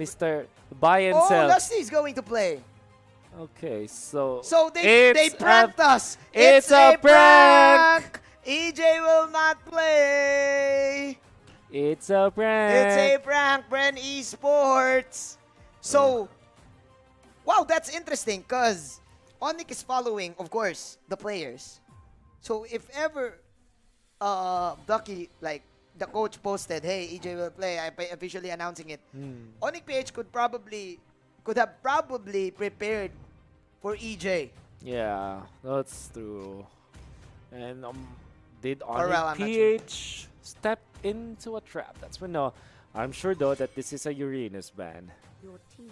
Mr. Buy and Oh, Sell. Lusty's going to play. Okay, so They pranked us. It's a prank. EJ will not play. It's a prank. It's a prank, Bren Esports. So, wow, that's interesting because ONIC is following, of course, the players. So if ever Ducky, like the coach posted, hey, EJ will play, I'm officially announcing it. ONIC-PH could have probably prepared for EJ. Yeah, that's true. And did Or well, I'm not ONIC-PH step into a trap? That's when no. I'm sure though that this is a Uranus ban.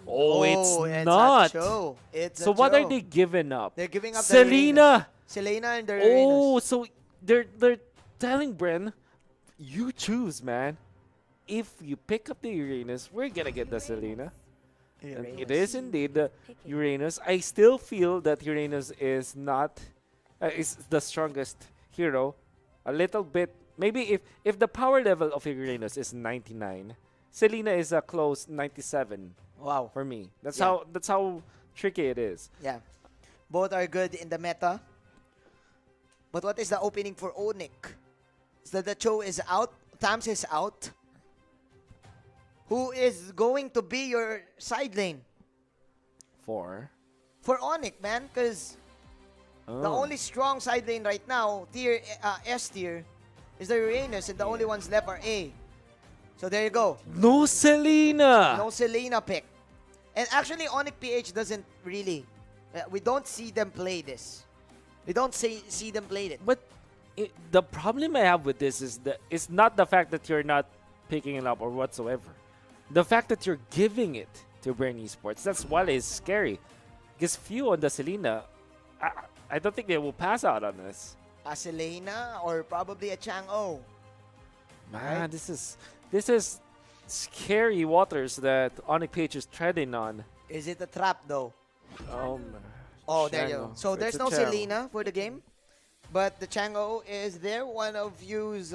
Oh, it's not. Show. It's So what are they giving up? They're giving up Selena. Selena and the Oh, Uranus. so they're telling Bren, you choose, man. If you pick up the Uranus, we're gonna get the Selena. And it is indeed the Uranus. I still feel that Uranus is not is the strongest hero. A little bit, maybe if the power level of Uranus is 99, Selena is a close 97. Wow. For me, that's Yeah. how tricky it is. Yeah. Both are good in the meta. But what is the opening for ONIC? So the Cho is out. Tams is out. Who is going to be your side lane? For ONIC, man. Because the only strong side lane right now, S tier, is the Uranus. And the only ones left are A. So there you go. no Selena. No Selena pick. And actually, ONIC-PH doesn't really... we don't see them play this. We don't see them play it. But the problem I have with this is that it's not the fact that you're not picking it up or whatsoever. The fact that you're giving it to Bren Esports, that's what is scary. Because few on the Selena, I don't think they will pass out on this. A Selena or probably a Chang-O. Man, Right? this is scary waters that ONIC-PH is treading on. Is it a trap though? Man. Oh, there you go. Chang-O. So It's there's a no Chang-O. Selena for the game. But the Chang-O is there, one of you's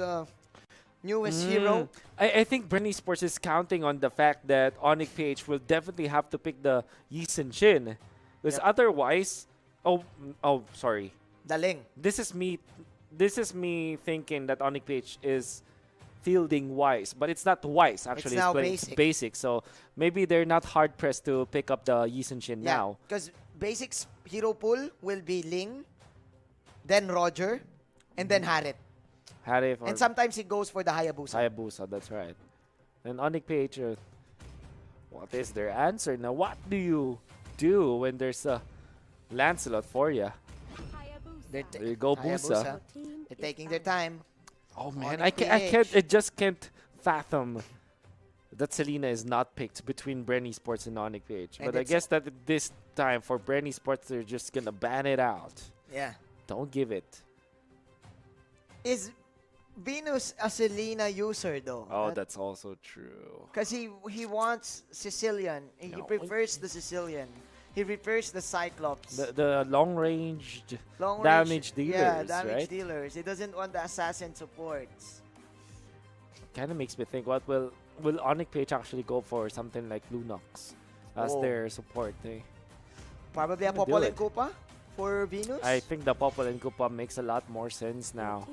newest hero. I think Bren Esports is counting on the fact that ONIC-PH will definitely have to pick the Yi Sin-Shin. Because Yep. otherwise, sorry. Daling. This is me thinking that ONIC-PH is fielding Wise, but it's not Wise actually. now but Basic. It's basic. So maybe they're not hard pressed to pick up the Yi Sin-Shin now. Because Basic's hero pool will be Ling, then Roger, and then Harit. Harif or And sometimes he goes for the Hayabusa. Hayabusa, that's right. And ONIC-PH, what is their answer now? What do you do when there's a Lancelot for you? There you go, Busa. They're taking their time. Oh man, ONIC-PH. I just can't fathom that Selena is not picked between Bren Esports and ONIC-PH. And But I it's- guess that this time for Bren Esports, they're just gonna ban it out. Yeah. Don't give it. Is Venus a Selena user though? Oh, that's also true. Because he wants Sicilian. He No. prefers the Sicilian. He prefers the Cyclops. The long-ranged Long damage range, yeah, dealers, damage right? dealers. He doesn't want the assassin supports. Kind of makes me think, what will ONIC-PH actually go for something like Lunox as Oh. their support? Probably a Gonna do Popol it. and Koopa for Venus. I think the Popol and Koopa makes a lot more sense now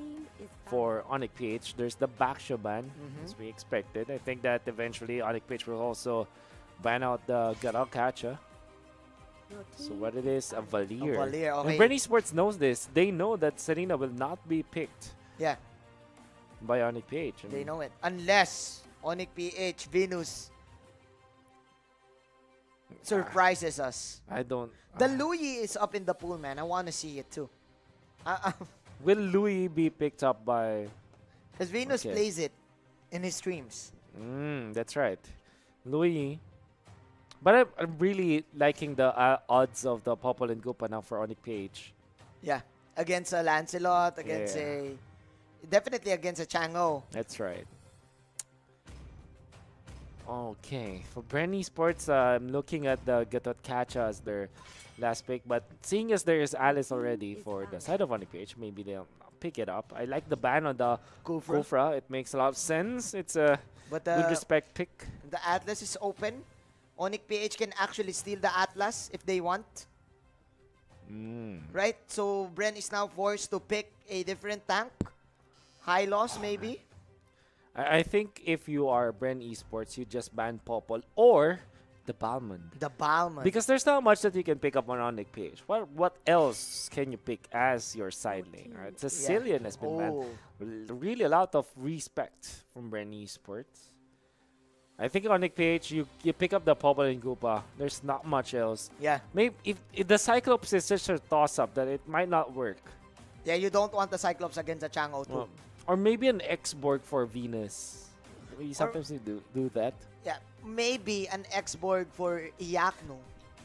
for ONIC-PH. There's the Baksha ban, as we expected. I think that eventually ONIC-PH will also ban out the Garakacha. So what it is, a Valier. A Valier, okay. And Bren Esports knows this. They know that Serena will not be picked Yeah, by ONIC-PH. they know it. Unless ONIC-PH Venus surprises us. I don't... The Louis is up in the pool, man. I want to see it too. Will Louis be picked up by... Because Venus Okay. plays it in his streams. That's right. Louis. But I'm really liking the odds of the Popol and Koopa now for ONIC-PH. Yeah, against a Lancelot, against a... Definitely against a Chang-O. That's right. Okay. For Bren Esports, I'm looking at the Gatot Kacha as their last pick. But seeing as there is Alice already for the side of ONIC-PH, maybe they'll pick it up. I like the ban on the Kufra. Kufra. It makes a lot of sense. It's a But good respect pick. the Atlas is open. ONIC PH can actually steal the Atlas if they want. Right? So Bren is now forced to pick a different tank. High loss, maybe. I think if you are Bren Esports, you just ban Popol or the Balmond. The Balmond. Because there's not much that you can pick up on ONIC PH. What else can you pick as your side lane? Right? Sicilian has been banned. Really a lot of respect from Bren Esports. I think ONIC PH, you pick up the Popol and Koopa. There's not much else. Yeah. Maybe if the Cyclops is such a toss-up that it might not work. Yeah, you don't want the Cyclops against the Chang'o too. Or maybe an X-Borg for Venus. Sometimes you do that. Yeah, maybe an X-Borg for Iakno.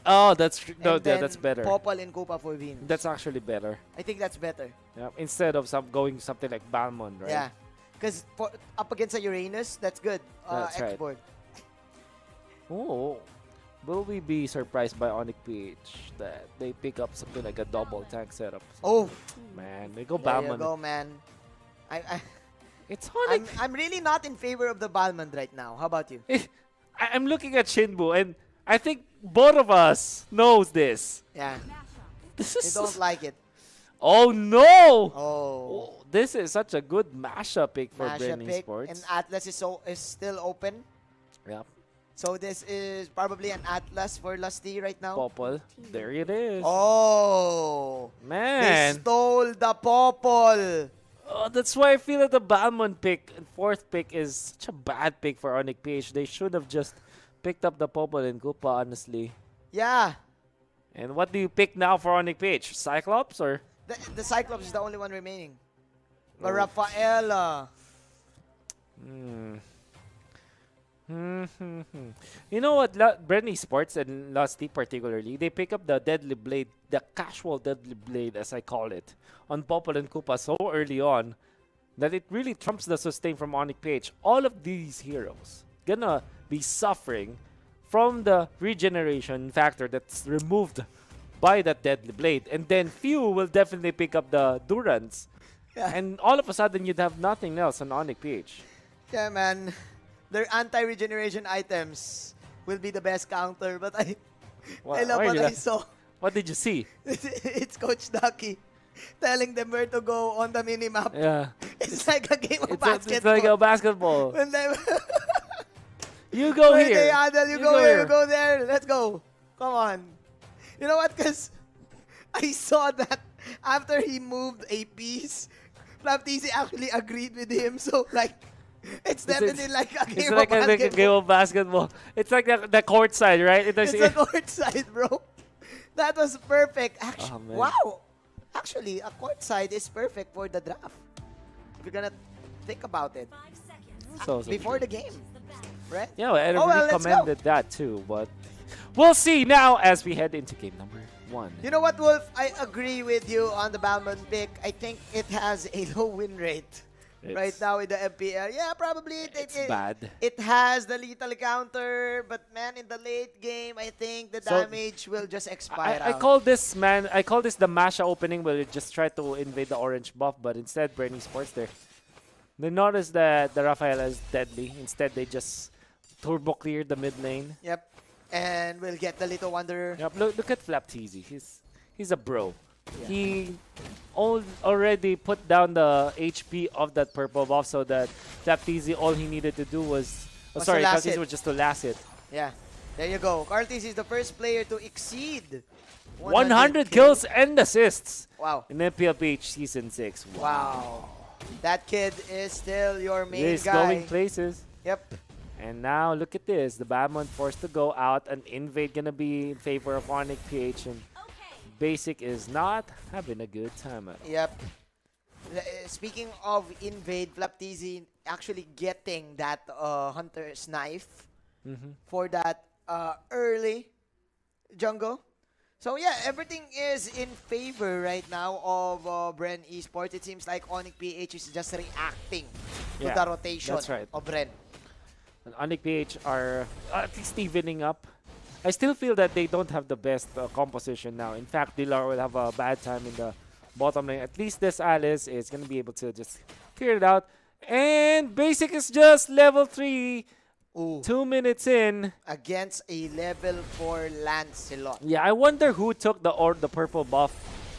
Oh, that's no, And then that's better. Popol and Koopa for Venus. That's actually better. I think that's better. Yeah, instead of going something like Balmond, right? Yeah. Because up against a Uranus, that's good. That's right. X-Borg. Oh, will we be surprised by ONIC PH that they pick up something like a double tank setup? Oh, man, they go there you Balmond. go, man. It's ONIC. I'm really not in favor of the Balmond right now. How about you? I'm looking at Shinbu, and I think both of us knows this. Yeah. This They is don't like it. Oh no! Oh. This is such a good mashup pick for Masha Bren pick, Esports. and Atlas is still open. Yeah, So this is probably an Atlas for Lusty right now. Popol. There it is. Oh. They Man. stole the Popol. Oh, that's why I feel that the Balmond pick and fourth pick is such a bad pick for ONIC PH. They should have just picked up the Popol and Koopa, honestly. Yeah. And what do you pick now for ONIC PH? Cyclops or? The Cyclops is the only one remaining. But Oh. Rafaela. You know what? Bren Esports and Lusty particularly, they pick up the Deadly Blade, the casual Deadly Blade as I call it, on Popol and Koopa so early on that it really trumps the sustain from ONIC PH. All of these heroes gonna be suffering from the regeneration factor that's removed by that Deadly Blade. And then few will definitely pick up the Durance. Yeah. And all of a sudden you'd have nothing else on ONIC PH. Yeah, man. Their anti-regeneration items will be the best counter. But I love what I saw. What did you see? It's Coach Ducky telling them where to go on the minimap. Yeah. It's like a game of It's basketball. like a basketball. When they, You go when here. they huddle, you go here, you go there. Let's go. Come on. You know what? Because I saw that after he moved a piece, Flaptisi actually agreed with him. So, like, it's definitely like a It's game like of a basketball. game of basketball. It's like the court side, right? It's a court side, bro. That was perfect. Actually, Oh, man. wow. Actually, a court side is perfect for the draft. If you're gonna think about it. so Before true. the game. Right? Yeah, I Oh, well, really let's commended that too, but we'll see now as we head into game number 1. You know what, Wolf? I agree with you on the Balmond pick. I think it has a low win rate right now in the MPL. Yeah, probably It's bad. It has the lethal counter, but man, in the late game, I think the So, damage will just expire I out. call this the Masha opening where you just try to invade the orange buff, but instead Bren Esports there. They noticed that the Rafaela is deadly. Instead, they just turbo clear the mid lane. Yep. And we'll get the Little Wanderer. Yep, look at Flaptisi. He's a bro. Yeah. He already put down the HP of that purple buff so that Flaptisi, all he needed to do was... Was to last Flaptisi it. was just to last it. Yeah. There you go. Cartis is the first player to exceed 100 kills and assists Wow. in MPL-PH Season 6. Wow. That kid is still your main He's guy. going places. Yep. And now look at this. The Balmond forced to go out. An invade gonna be in favor of ONIC PH. And Basic is not having a good time at all. Yep. Speaking of invade, Flaptisi actually getting that Hunter's Knife for that early jungle. So yeah, everything is in favor right now of Bren Esports. It seems like ONIC PH is just reacting to Yeah, the rotation that's right. of Bren. And ONIC PH are at least evening up. I still feel that they don't have the best composition now. In fact, Dilar will have a bad time in the bottom lane. At least this Alice is going to be able to just clear it out. And Basic is just level 3 Ooh. 2 minutes in. Against a level 4 Lancelot. Yeah, I wonder who took the purple buff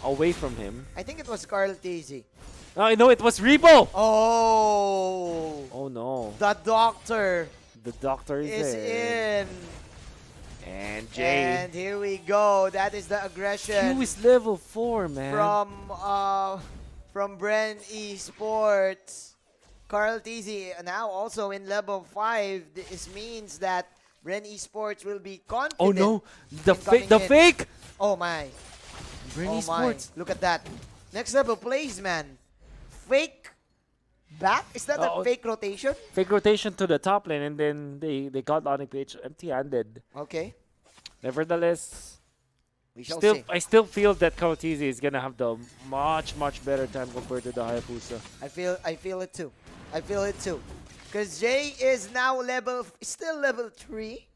away from him. I think it was Carl Tizzy. Oh, I know it was Rebo. Oh. Oh no. The doctor The doctor is in. And Jay. And here we go. That is the aggression Q is level 4, man. from Bren Esports. Carl Tizzy now also in level 5. This means that Bren Esports will be confident. Oh no. The coming the in. fake. Oh my. Bren Oh Esports. my. Look at that. Next level plays, man. Fake back? Is that a fake rotation? Fake rotation to the top lane, and then they got ONIC-PH empty-handed. Okay. Nevertheless, We shall see. I still feel that Kaotizi is gonna have the much better time compared to the Hayabusa. I feel it too. I feel it too. Because Jay is now still level 3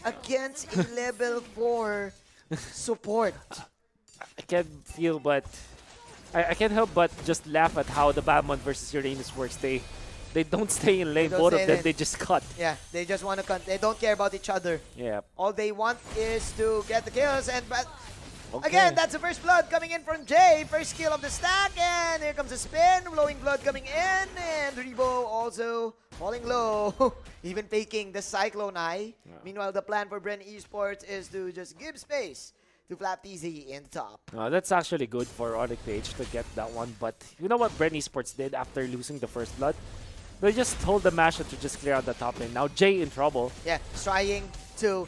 against a level 4 support. I can't feel but I can't help but just laugh at how the Balmond versus Uranus works. They don't stay in lane. They don't Both of stay in them, lane. they just cut. Yeah, they just want to they don't care about each other. Yeah. All they want is to get the kills, and but Okay. again, that's the first blood coming in from Jay. First kill of the stack, and here comes a spin. Blowing blood coming in, and Rebo also falling low. Even faking the Cyclone Eye. Yeah. Meanwhile, the plan for Bren Esports is to just give space to Flap TZ in the top. That's actually good for ONIC-PH to get that one. But you know what Bren Esports did after losing the first blood? They just told the Masha to just clear out the top lane. Now Jay in trouble. Yeah, trying to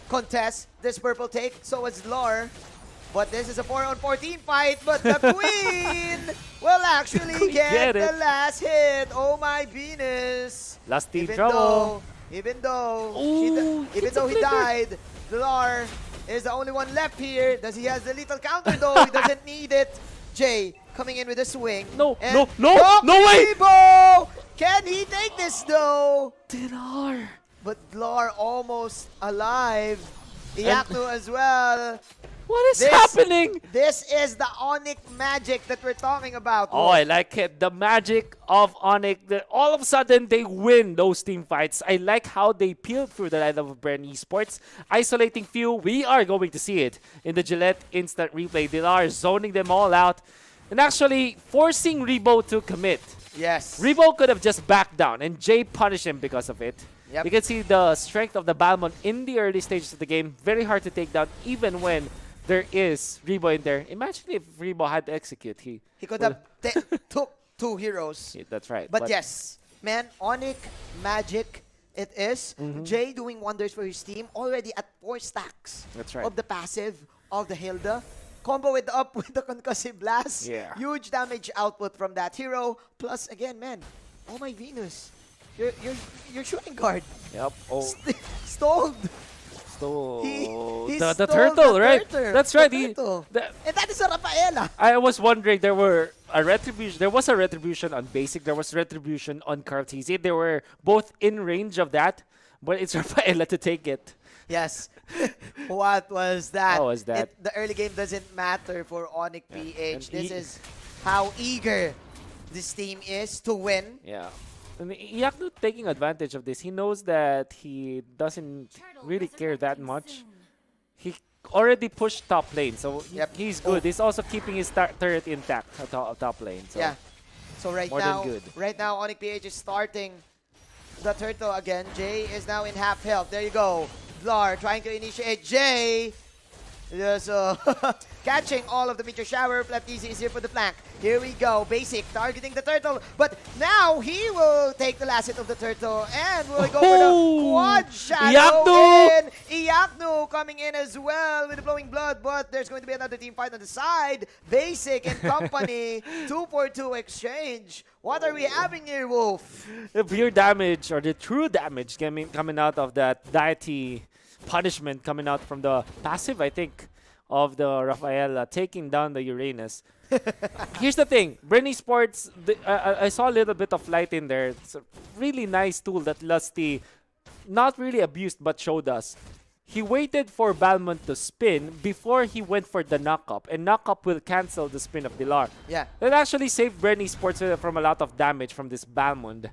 contest this purple take. So is Lore. But this is a 4-on-14 fight. But the Queen will actually Queen get get the it. last hit. Oh my Venus. Last team trouble. Even though Ooh, he it's a flicker. died, Lore is the only one left here. Does he has the lethal counter though? He doesn't need it. Jay coming in with a swing. No, And no way! Rebo! Can he take this though? Dinar. But Lore almost alive. Iakno as well. What is happening? This is the ONIC magic that we're talking about. Oh, I like it. The magic of ONIC. All of a sudden, they win those team fights. I like how they peeled through the line of Bren Esports. Isolating few, we are going to see it in the Gillette instant replay. Dilar zoning them all out and actually forcing Rebo to commit. Yes. Rebo could have just backed down and Jay punished him because of it. Yep. You can see the strength of the Balmond in the early stages of the game. Very hard to take down even when there is Rebo in there. Imagine if Rebo had to execute. He He could have took 2 heroes. Yeah, that's right. But yes, man, ONIC magic it is. Jay doing wonders for his team. Already at 4 stacks That's right. of the passive of the Hilda. Combo it up with the concussive blast. Yeah. Huge damage output from that hero. Plus, again, man, oh my Venus. Your shooting guard. Yep. Oh, Stalled. so He the stole turtle, the right? turtle. That's The right. turtle. And that is a Rafaela. I was wondering, there was a retribution on basic. There was retribution on Cartesi. They were both in range of that, but it's Rafaela to take it. Yes. What was that? What was that? The early game doesn't matter for ONIC Yeah. PH. And This is how eager this team is to win. Yeah. And Iakno taking advantage of this. He knows that he doesn't really care that much. He already pushed top lane, so Yep. he's good. He's also keeping his turret intact at top lane. So Yeah. So right more than now, good. ONIC PH is starting the turtle again. Jay is now in half health. There you go. Blar trying to initiate Jay. Just catching all of the meteor shower. Plaptisi is here for the flank. Here we go. Basic targeting the turtle. But now he will take the last hit of the turtle and will go for the quad shadow. Iakno! In. Iakno coming in as well with the blowing blood. But there's going to be another team fight on the side. Basic and company. 2-for-2 exchange. What are we having here, Wolf? the pure damage or the true damage coming out of that deity punishment coming out from the passive, I think, of the Rafaela taking down the Uranus. Here's the thing, Bren Esports, I saw a little bit of light in there. It's a really nice tool that Lusty not really abused but showed us. He waited for Balmond to spin before he went for the knock-up, and knock-up will cancel the spin of Dilar. Yeah. That actually saved Bren Esports from a lot of damage from this Balmond.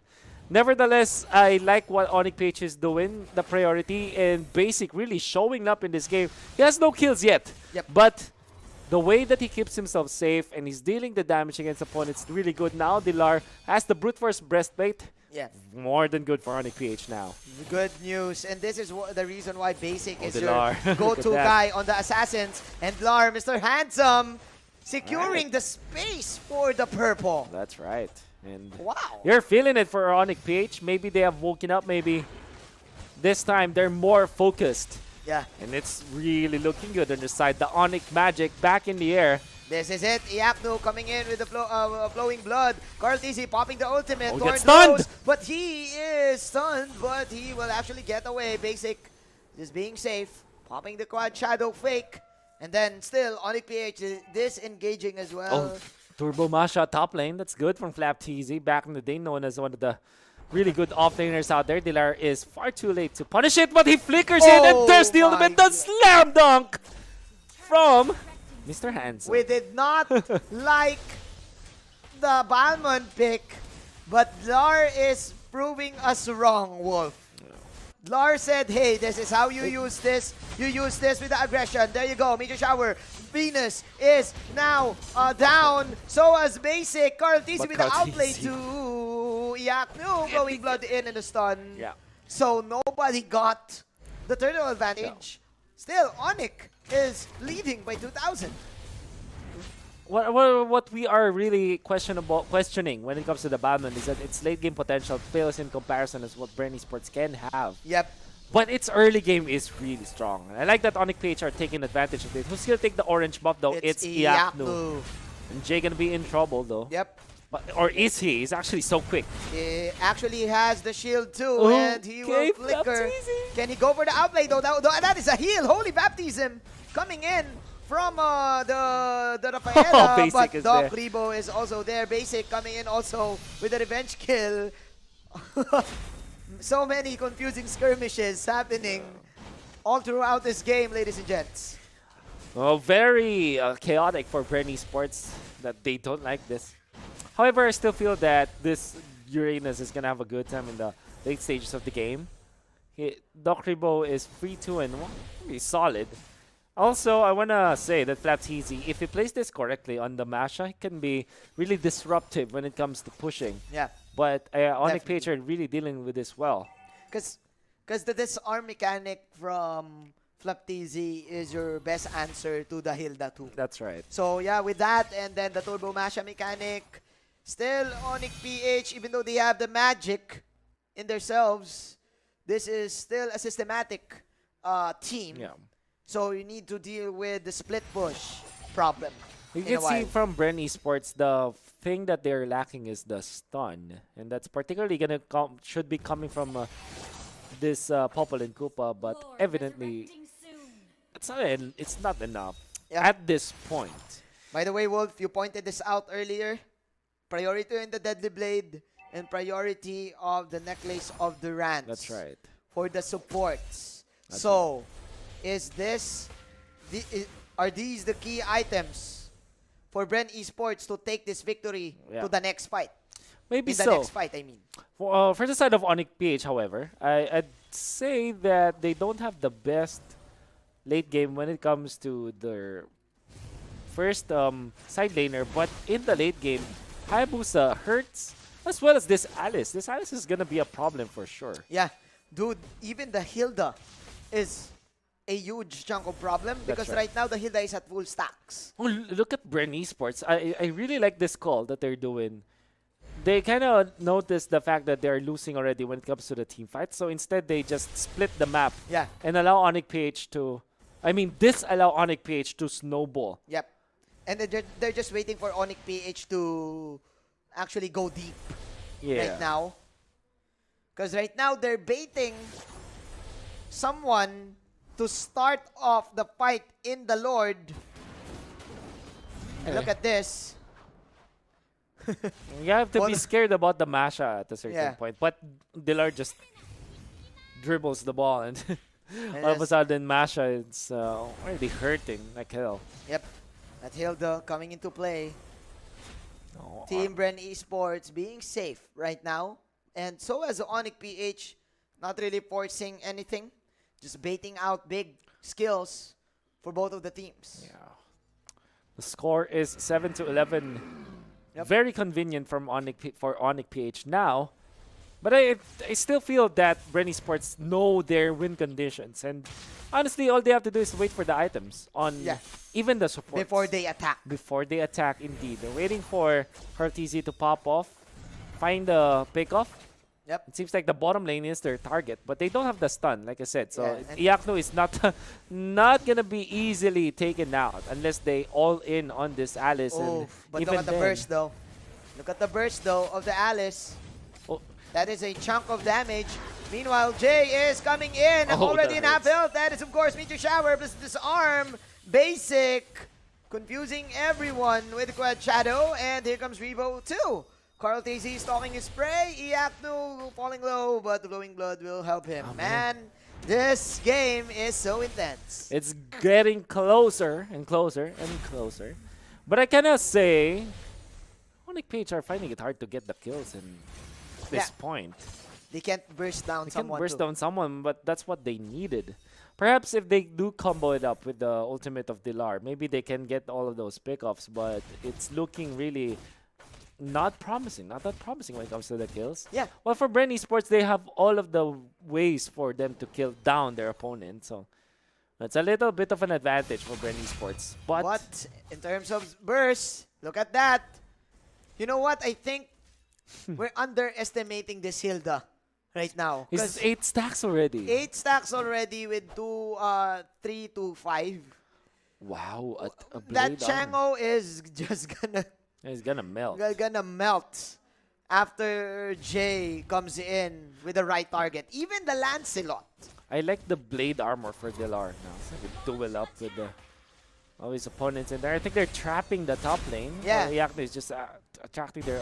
Nevertheless, I like what ONIC-PH is doing, the priority, and Basic really showing up in this game. He has no kills yet, Yep. but the way that he keeps himself safe and he's dealing the damage against opponents really good. Now Dilar has the brute force breastplate. Yeah. More than good for ONIC-PH now. Good news. And this is the reason why Basic is Dilar. your go-to Look at that. guy on the Assassins. And Lar, Mr. Handsome, securing the space for the purple. That's right. And Wow. you're feeling it for ONIC-PH. Maybe they have woken up. Maybe this time they're more focused. Yeah. And it's really looking good on the side. The ONIC magic back in the air. This is it. Iapnu coming in with the flowing blood. Carl TC popping the ultimate. Oh, Torn gets stunned! knows, but he is stunned, but he will actually get away. Basic just being safe. Popping the quad shadow fake. And then still, ONIC-PH is disengaging as well. Oh, Turbo Masha top lane. That's good from Flap TZ. Back in the day, known as one of the really good offlaners out there. Dilar is far too late to punish it, but he flickers in and there's the ultimate. The slam dunk from Mr. Handsome. We did not like the Balmond pick, but Lar is proving us wrong, Wolf. Lar said, hey, this is how you use this. You use this with the aggression. There you go. Meteor Shower. Venus is now down. So as Basic. Carl TC with the outplay to Iapnu. Glowing blood in and the stun. Yeah. So nobody got the turtle advantage. Still, ONIC is leading by 2,000. What we are really questioning when it comes to the Batman is that its late game potential fails in comparison as what Bren Esports can have. Yep. But its early game is really strong. And I like that ONIC-PH are taking advantage of it. Who's gonna take the orange buff though? It's Iapnu. And Jay gonna be in trouble though. Yep. But, or is he? He's actually so quick. He actually has the shield too, Oh, and he will flicker. Can he go for the outplay though? That is a heal. Holy baptism coming in from the Rafaela, Basic but is Doc there. Rebo is also there. Basic coming in also with a revenge kill. So many confusing skirmishes happening all throughout this game, ladies and gents. Oh, very chaotic for Bren Esports that they don't like this. However, I still feel that this Uranus is going to have a good time in the late stages of the game. Doc Rebo is 3-2 and 1. Pretty solid. Also, I want to say that Flap TZ, if he plays this correctly on the Masha, he can be really disruptive when it comes to pushing. Yeah. But ONIC-PH are really dealing with this well. Because the disarm mechanic from Flap TZ is your best answer to the Hilda too. That's right. So yeah, with that and then the Turbo Masha mechanic, still ONIC-PH, even though they have the magic in themselves, this is still a systematic team. Yeah. So you need to deal with the split push problem. You can see from Bren Esports, the thing that they're lacking is the stun. And that's particularly going to should be coming from this Popol and Koopa, but evidently it's not enough at this point. By the way, Wolf, you pointed this out earlier. Priority in the Deadly Blade and priority of the Necklace of Durance. That's right. For the supports. That's so, are these the key items for Bren Esports to take this victory to the next fight? Maybe in so. the next fight, I mean. For the side of ONIC-PH, however, I'd say that they don't have the best late game when it comes to their first side laner, but in the late game, Hayabusa hurts as well as this Alice. This Alice is gonna be a problem for sure. Yeah, dude, even the Hilda is a huge chunk of problem because right now the Hilda is at full stacks. Oh, look at Bren Esports. I really like this call that they're doing. They kind of noticed the fact that they're losing already when it comes to the team fight, so instead they just split the map and allow ONIC-PH to, disallow ONIC-PH to snowball. Yep. And they're just waiting for ONIC-PH to actually go deep right now. Because right now they're baiting someone to start off the fight in the Lord. And look at this. You have to be scared about the Masha at a certain point. But Dilar just dribbles the ball and all of a sudden Masha is already hurting like hell. Yep. That Hilda coming into play. Team Bren Esports being safe right now. And so as ONIC PH, not really forcing anything, just baiting out big skills for both of the teams. Yeah. The score is 7-11. Yep. Very convenient from for ONIC PH now. But I still feel that Bren Esports know their win conditions. And honestly, all they have to do is wait for the items on even the support. Before they attack. Before they attack, indeed. They're waiting for Kartizi to pop off, find the pick-off. Yep. It seems like the bottom lane is their target, but they don't have the stun, like I said. So Yeah, Iakno is not gonna be easily taken out unless they all in on this Alice. And But even look at the then, burst though. Look at the burst though of the Alice. Oh. That is a chunk of damage. Meanwhile, Jay is coming in, already in half health. That is, of course, Meteor Shower plus Disarm. Basic, confusing everyone with Quad Shadow. And here comes Rebo too. Carl Tazy stalking his prey. Iakno falling low, but the Glowing Blood will help him. Man, this game is so intense. It's getting closer and closer and closer. But I cannot say ONIC PH are finding it hard to get the kills in this point. They can't burst down They someone. can burst down someone, but that's what they needed. Perhaps if they do combo it up with the ultimate of Dilar, maybe they can get all of those pickoffs, but it's looking really not promising. Not that promising when it comes to the kills. Yeah. Well, for Bren Esports, they have all of the ways for them to kill down their opponent, so that's a little bit of an advantage for Bren Esports. But in terms of burst, look at that. You know what? I think we're underestimating this Hilda right now. He's 8 stacks already. 8 stacks already with 3 to 5. Wow. A That blade Chango is just He's gonna melt. gonna melt after Jay comes in with the right target. Even the Lancelot. I like the blade armor for Dilar now. So they duel up with all his opponents in there. I think they're trapping the top lane. Yeah. Iakno is just attracting their...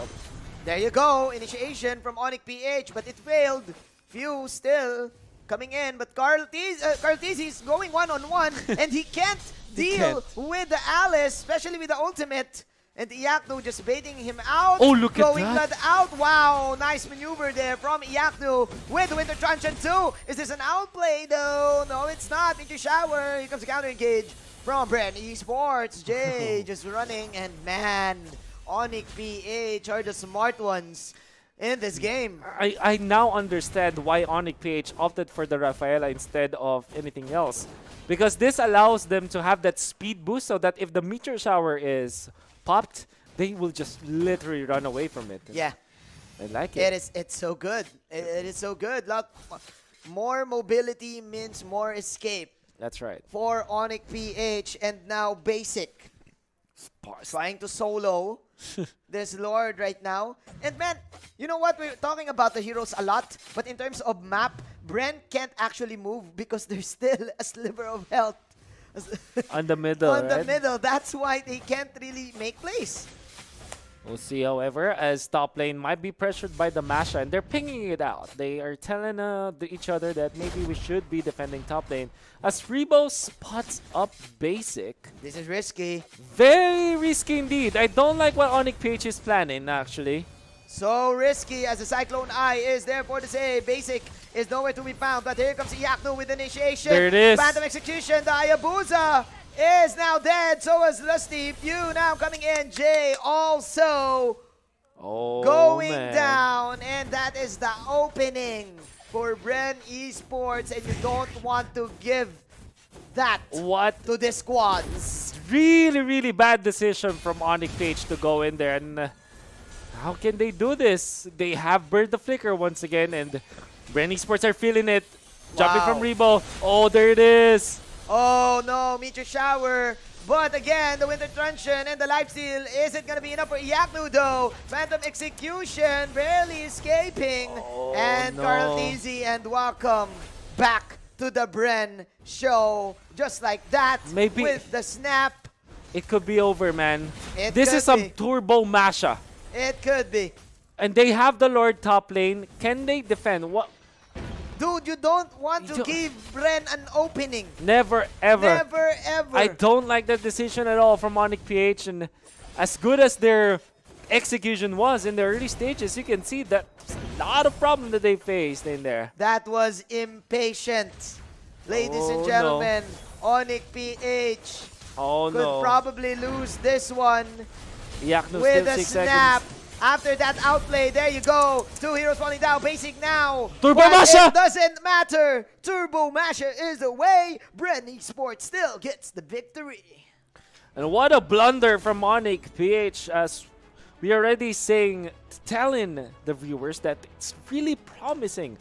There you go. Initiation from ONIC PH, but it failed. Few still coming in, but Kartizi is going one-on-one, and he can't deal with the Alice, especially with the ultimate. And Iakno just baiting him out. Oh, look at Glowing that. Blood out. Wow, nice maneuver there from Iakno with the Winter Truncheon too. Is this an outplay though? No, it's not. Meteor Shower. Here comes the counter engage from Bren Esports. Jay just running, and man, ONIC PH are the smart ones in this game. I now understand why ONIC PH opted for the Rafaela instead of anything else. Because this allows them to have that speed boost so that if the Meteor Shower is popped, they will just literally run away from it. Yeah. I like it. It's so good. It is so good. More mobility means more escape That's right. for ONIC PH, and now Basic trying to solo this Lord right now. And man, you know what? We're talking about the heroes a lot, but in terms of map, Bren can't actually move because there's still a sliver of health On the middle, on the right? middle. That's why they can't really make plays. We'll see, however, as top lane might be pressured by the Masha, and they're pinging it out. They are telling each other that maybe we should be defending top lane. As Rebo spots up Basic. This is risky. Very risky indeed. I don't like what ONIC PH is planning, actually. So risky as the Cyclone Eye is there for the save. Basic is nowhere to be found, but here comes Iakno with initiation. There it is. Phantom execution. The Hayabusa is now dead. So is Lusty. Pew now coming in. Jay also going Man. down. And that is the opening for Bren Esports. And you don't want to give that What? to this squad. Really, really bad decision from ONIC PH to go in there. And how can they do this? They have burned the flicker once again, and Bren Esports are feeling it. Jumping from Rebo. Oh, there it is. Oh no, Meteor Shower. But again, the Winter Truncheon and the lifesteal isn't going to be enough for Iakno though. Phantom Execution barely escaping. Oh, And no. Carl Tizzy, and welcome back to the Bren show. Just like that, Maybe- with the snap. It could be over, man. It This could is some be. turbo Masha. It could be. And they have the Lord top lane. Can they defend? What? Dude, you don't want You to don't- give Bren an opening. Never, ever. Never, ever. I don't like that decision at all from ONIC PH. And as good as their execution was in the early stages. You can see that a lot of problems that they faced in there. That was impatient. Ladies and Oh, gentlemen, ONIC PH Oh could no. probably lose this one Yakno with still a 6 snap. seconds. After that outplay, there you go. 2 heroes falling down. Basic now. Turbo But Masha! it doesn't matter. Turbo Masha is away. Bren Esports still gets the victory. And what a blunder from ONIC PH, as we already saying, telling the viewers that it's really promising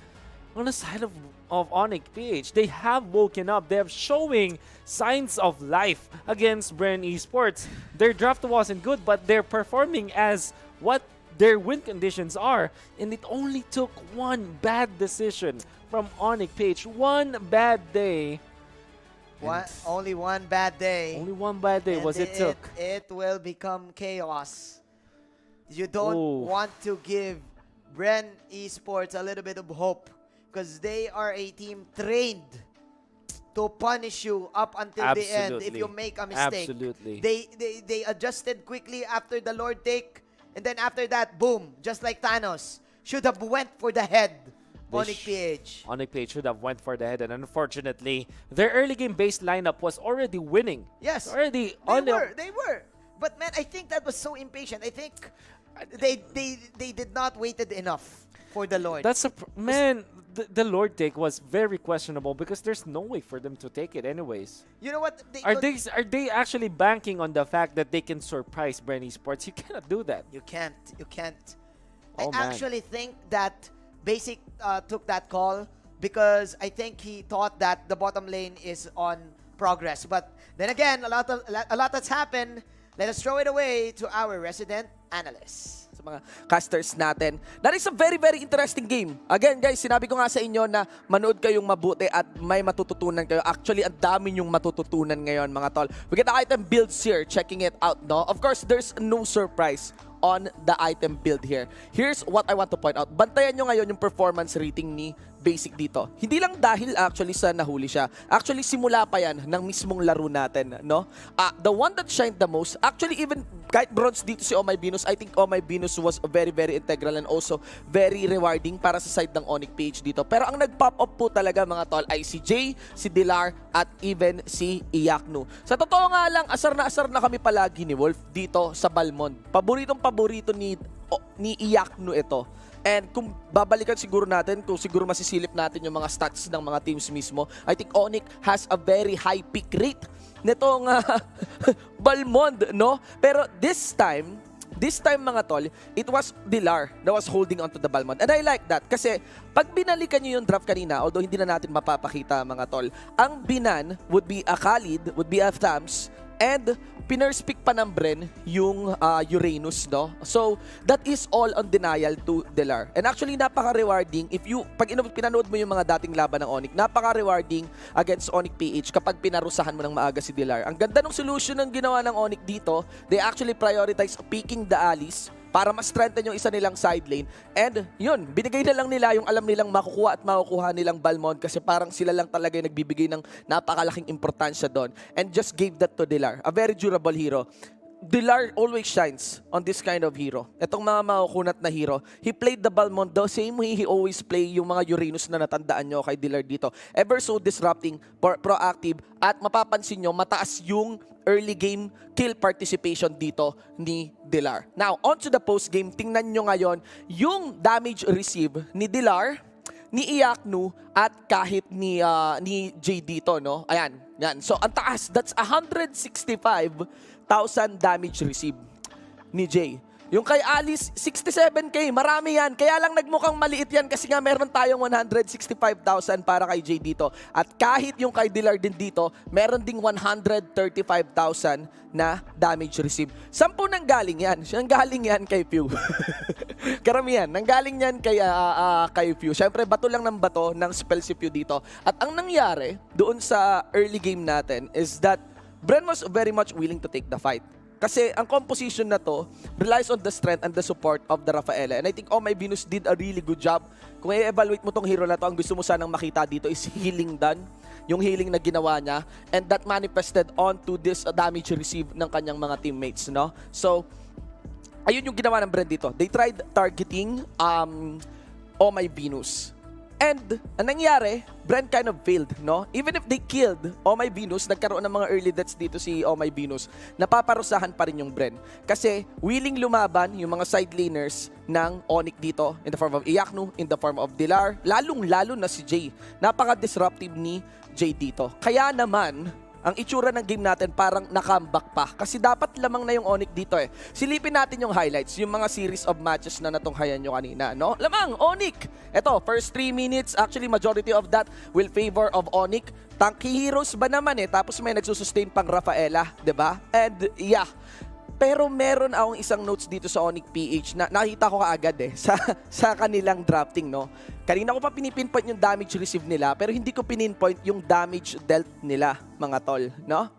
on the side of ONIC PH. They have woken up. They have showing signs of life against Bren Esports. Their draft wasn't good, but they're performing as what their win conditions are. And it only took one bad decision from ONIC PH. One bad day. Only one bad day. Only one bad day And was it took. It will become chaos. You don't Ooh. want to give Bren Esports a little bit of hope because they are a team trained to punish you up until the end if Absolutely. you make a mistake. Absolutely. They adjusted quickly after the Lord take, and then after that, boom, just like Thanos, should have went for the head. ONIC PH. ONIC PH should have went for the head, and unfortunately, their early game based lineup was already winning. Yes, Already they on the were. They were. But man, I think that was so impatient. I think they did not waited enough for the Lord. That's man. The Lord take was very questionable because there's no way for them to take it anyways. You know what? Are they actually banking on the fact that they can surprise Bren Esports? You cannot do that. You can't. You can't. Oh, I man. actually think that Basic took that call because I think he thought that the bottom lane is on progress. But then again, a lot has happened. Let us throw it away to our resident analyst. Sa mga casters natin. That is a very, very interesting game. Again, guys, sinabi ko nga sa inyo na manood kayong mabuti at may matututunan kayo. Actually, ang dami yung matututunan ngayon, mga tol. We get the item builds here, checking it out, no? Of course, there's no surprise on the item build here. Here's what I want to point out. Bantayan nyo ngayon yung performance rating ni Basic dito. Hindi lang dahil actually sa nahuli siya. Actually, simula pa yan ng mismong laro natin, no? The one that shined the most, actually even kahit bronze dito si Oh My Venus, I think Oh My Venus was very, very integral and also very rewarding para sa side ng ONIC PH dito. Pero ang nag-pop up po talaga, mga tol, ay si Jay, si Dilar, at even si Iyaknu. Sa totoo nga lang, asar na kami palagi ni Wolf dito sa Balmond. Paborito ni Iyaknu ito. And kung babalikan siguro natin, kung siguro masisilip natin yung mga stats ng mga teams mismo, I think ONIC has a very high pick rate nitong Balmond, no? Pero this time mga tol, it was Dilar that was holding onto the Balmond. And I like that kasi pag binalikan nyo yung draft kanina, although hindi na natin mapapakita, mga tol, ang binan would be a Khalid, would be a Thams, and pinurse pick pa ng Bren yung Uranus, no? So, that is all on denial to Dilar. And actually, napaka-rewarding pag pinanood mo yung mga dating laban ng ONIC, napaka-rewarding against ONIC PH kapag pinarusahan mo ng maaga si Dilar. Ang ganda ng solution ng ginawa ng ONIC dito, they actually prioritize picking the allies para mas strengthen yung isa nilang side lane. And yun, binigay na lang nila yung alam nilang makukuha at makukuha nilang Balmond kasi parang sila lang talaga yung nagbibigay ng napakalaking importansya doon. And just gave that to Dilar. A very durable hero. Dilar always shines on this kind of hero. Itong mga makukunat na hero, he played the Balmond the same way he always play yung mga Uranus na natandaan nyo kay Dilar dito. Ever so disrupting, proactive, at mapapansin nyo, mataas yung early game kill participation dito ni Dilar. Now, on to the post game, tingnan nyo ngayon yung damage receive ni Dilar, ni Iyaknu, at kahit ni Jay dito, no? Ayan, yan. So, ang taas, that's 165,000 damage receive ni Jay. Yung kay Alice, 67k, marami yan. Kaya lang nagmukhang maliit yan kasi nga meron tayong 165,000 para kay Jay dito. At kahit yung kay Dilar din dito, meron ding 135,000 na damage receive. 10 nang galing yan. Siyang galing yan kay Pew. Karamihan. Nanggaling yan kay Pew. Siyempre, bato lang ng bato ng spell si Pew dito. At ang nangyari doon sa early game natin is that Bren was very much willing to take the fight. Kasi ang composition na to relies on the strength and the support of the Rafaela. And I think Oh My Venus did a really good job. Kung i-evaluate mo tong hero na to, ang gusto mo sanang makita dito is healing done. Yung healing na ginawa niya. And that manifested onto this damage received ng kanyang mga teammates, no? So, ayun yung ginawa ng Bren dito. They tried targeting Oh My Venus. And ang nangyari, Bren kind of failed, no? Even if they killed Oh My Venus, nagkaroon ng mga early deaths dito si Oh My Venus, napaparusahan pa rin yung Bren. Kasi willing lumaban yung mga side laners ng ONIC dito in the form of Iyaknu, in the form of Dilar, lalong-lalo na si Jay. Napaka-disruptive ni Jay dito. Kaya naman, ang itsura ng game natin parang nakambak pa. Kasi dapat lamang na yung ONIC dito eh. Silipin natin yung highlights, yung mga series of matches na natunghayan nyo kanina, no? Lamang, ONIC! Eto, first 3 minutes, actually majority of that will favor of ONIC. Tanky heroes ba naman eh, tapos may nagsusustain pang Rafaela, 'di ba? And yeah, pero meron akong isang notes dito sa ONIC-PH na nakita ko kaagad eh sa kanilang drafting, no? Kanina ko pa pinipinpoint yung damage received nila pero hindi ko pinpoint yung damage dealt nila, mga tol, no?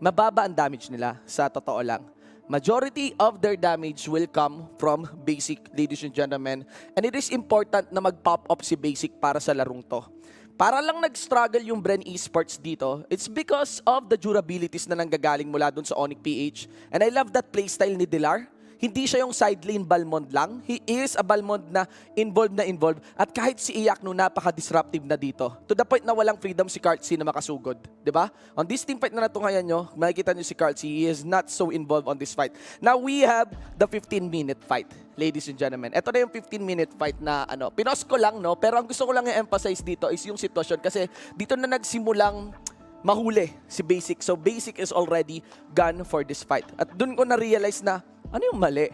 Mababa ang damage nila, sa totoo lang. Majority of their damage will come from basic, ladies and gentlemen. And it is important na mag-pop up si basic para sa larong to. Para lang nag-struggle yung Bren Esports dito, it's because of the durabilities na nanggagaling mula dun sa ONIC-PH. And I love that playstyle ni Dilar. Hindi siya yung side lane Balmond lang. He is a Balmond na involved. At kahit si Iyaknu, napaka-disruptive na dito. To the point na walang freedom si Kartzy na makasugod. Diba? On this team fight na natunghayan nyo, makikita nyo si Kartzy, he is not so involved on this fight. Now we have the 15-minute fight, ladies and gentlemen. Ito na yung 15-minute fight na pinos ko lang, no? Pero ang gusto ko lang i-emphasize dito is yung sitwasyon. Kasi dito na nagsimulang mahuli si Basic. So Basic is already gone for this fight. At dun ko na-realize na, ano yung mali?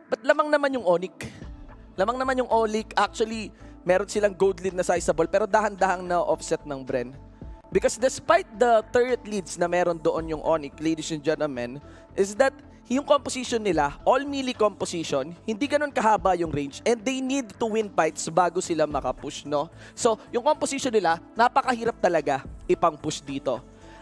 Ba't lamang naman yung ONIC? Lamang naman yung ONIC. Actually, meron silang gold lead na sizable pero dahan-dahang na offset ng Bren. Because despite the turret leads na meron doon yung ONIC, ladies and gentlemen, is that yung composition nila, all melee composition, hindi ganun kahaba yung range and they need to win fights bago sila makapush, no? So, yung composition nila, napakahirap talaga ipang-push dito.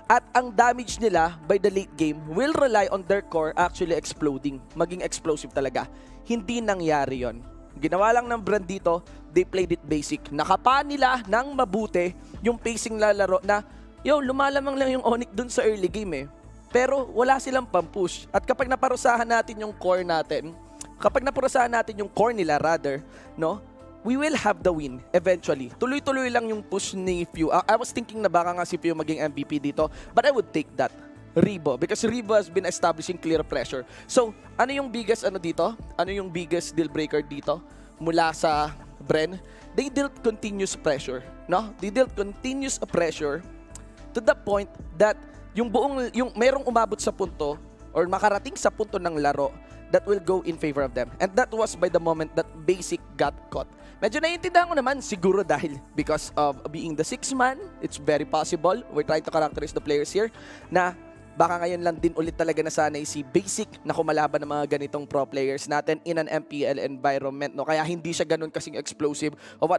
At ang damage nila by the late game will rely on their core actually exploding, maging explosive talaga. Hindi nangyari yon. Ginawa lang ng Bren dito, they played it basic. Nakapa nila ng mabuti yung pacing lalaro na, lumalamang lang yung ONIC dun sa early game eh. Pero wala silang pampush. At kapag naparusahan natin yung core natin, nila rather, no? We will have the win eventually. Tuloy-tuloy lang yung push ni Few. I was thinking na baka nga si Few maging MVP dito, but I would take that. Rebo, because Rebo has been establishing clear pressure. So, ano yung biggest dito? Ano yung biggest deal breaker dito mula sa Bren? They dealt continuous pressure, no? They dealt continuous pressure to the point that yung merong umabot sa punto or makarating sa punto ng laro that will go in favor of them. And that was by the moment that Basic got caught. Medyo naiintindihan ko naman siguro dahil because of being the 6th man, it's very possible. We're trying to characterize the players here na baka ngayon lang din ulit talaga nasanay si Basic na kumalaban ng mga ganitong pro players natin in an MPL environment, no? Kaya hindi siya ganun kasing explosive of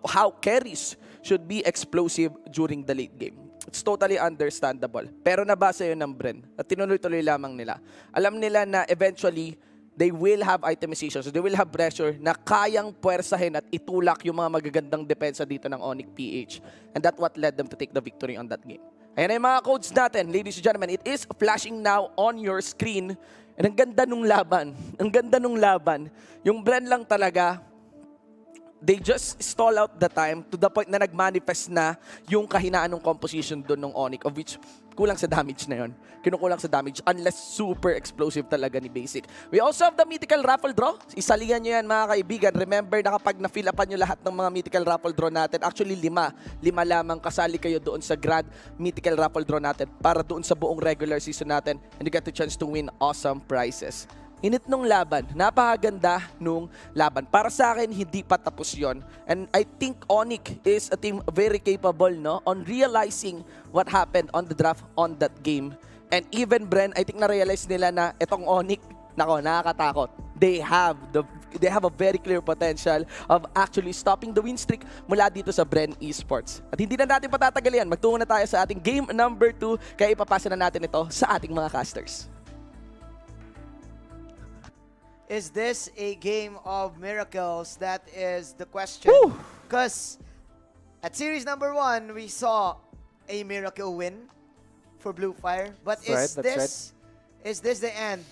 how carries should be explosive during the late game. It's totally understandable. Pero nabasa yun ng Bren at tinuloy-tuloy lamang nila. Alam nila na eventually, they will have itemization. So they will have pressure na kayang puwersahin at itulak yung mga magagandang depensa dito ng ONIC-PH. And that's what led them to take the victory on that game. Ayan na yung mga codes natin, ladies and gentlemen. It is flashing now on your screen. And ang ganda nung laban. Ang ganda nung laban. Yung Bren lang talaga, they just stall out the time to the point na nagmanifest na yung kahinaan ng composition doon ng ONIC, of which kulang sa damage na yon. Kinukulang sa damage unless super explosive talaga ni Basic. We also have the mythical raffle draw. Isalihan nyo yan mga kaibigan. Remember na kapag na-fill upan nyo lahat ng mga mythical raffle draw natin, actually 5 lamang kasali kayo doon sa grand mythical raffle draw natin para doon sa buong regular season natin and you get the chance to win awesome prizes. Init nung laban. Napakaganda nung laban. Para sa akin, hindi pa tapos yon. And I think ONIC is a team very capable, no, on realizing what happened on the draft on that game. And even Bren, I think na-realize nila na itong ONIC, nakakatakot. They have a very clear potential of actually stopping the win streak mula dito sa Bren Esports. At hindi na natin patatagal yan. Magtungo na tayo sa ating game number 2, kaya ipapasa na natin ito sa ating mga casters. Is this a game of miracles? That is the question. Because at series number 1, we saw a miracle win for Blue Fire. But is this the end?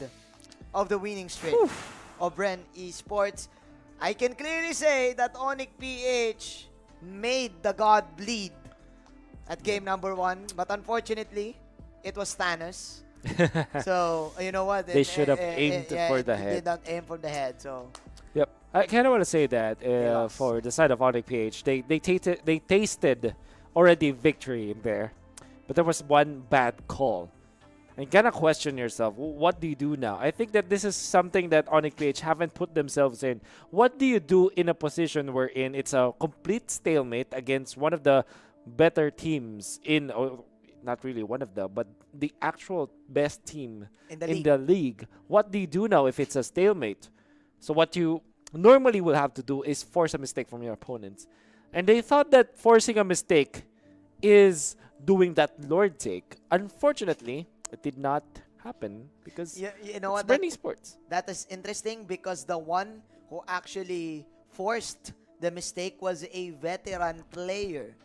of the winning streak of Bren Esports. I can clearly say that ONIC PH made the god bleed at game number 1, but unfortunately, it was Thanos. So, you know what? They should have aimed for the They head. did not aim for the head, so... Yep. I kind of want to say that lost. for the side of ONIC PH, they tasted already victory in there, but there was one bad call. And kind of question yourself, what do you do now? I think that this is something that ONIC PH haven't put themselves in. What do you do in a position wherein it's a complete stalemate against one of the better teams in, or not really one of the, but the actual best team In the in league. the league? What do you do now if it's a stalemate? So what you normally will have to do is force a mistake from your opponents. And they thought that forcing a mistake is doing that Lord take. Unfortunately, it did not happen because You know it's what? Bren Esports. That is interesting because the one who actually forced the mistake was a veteran player.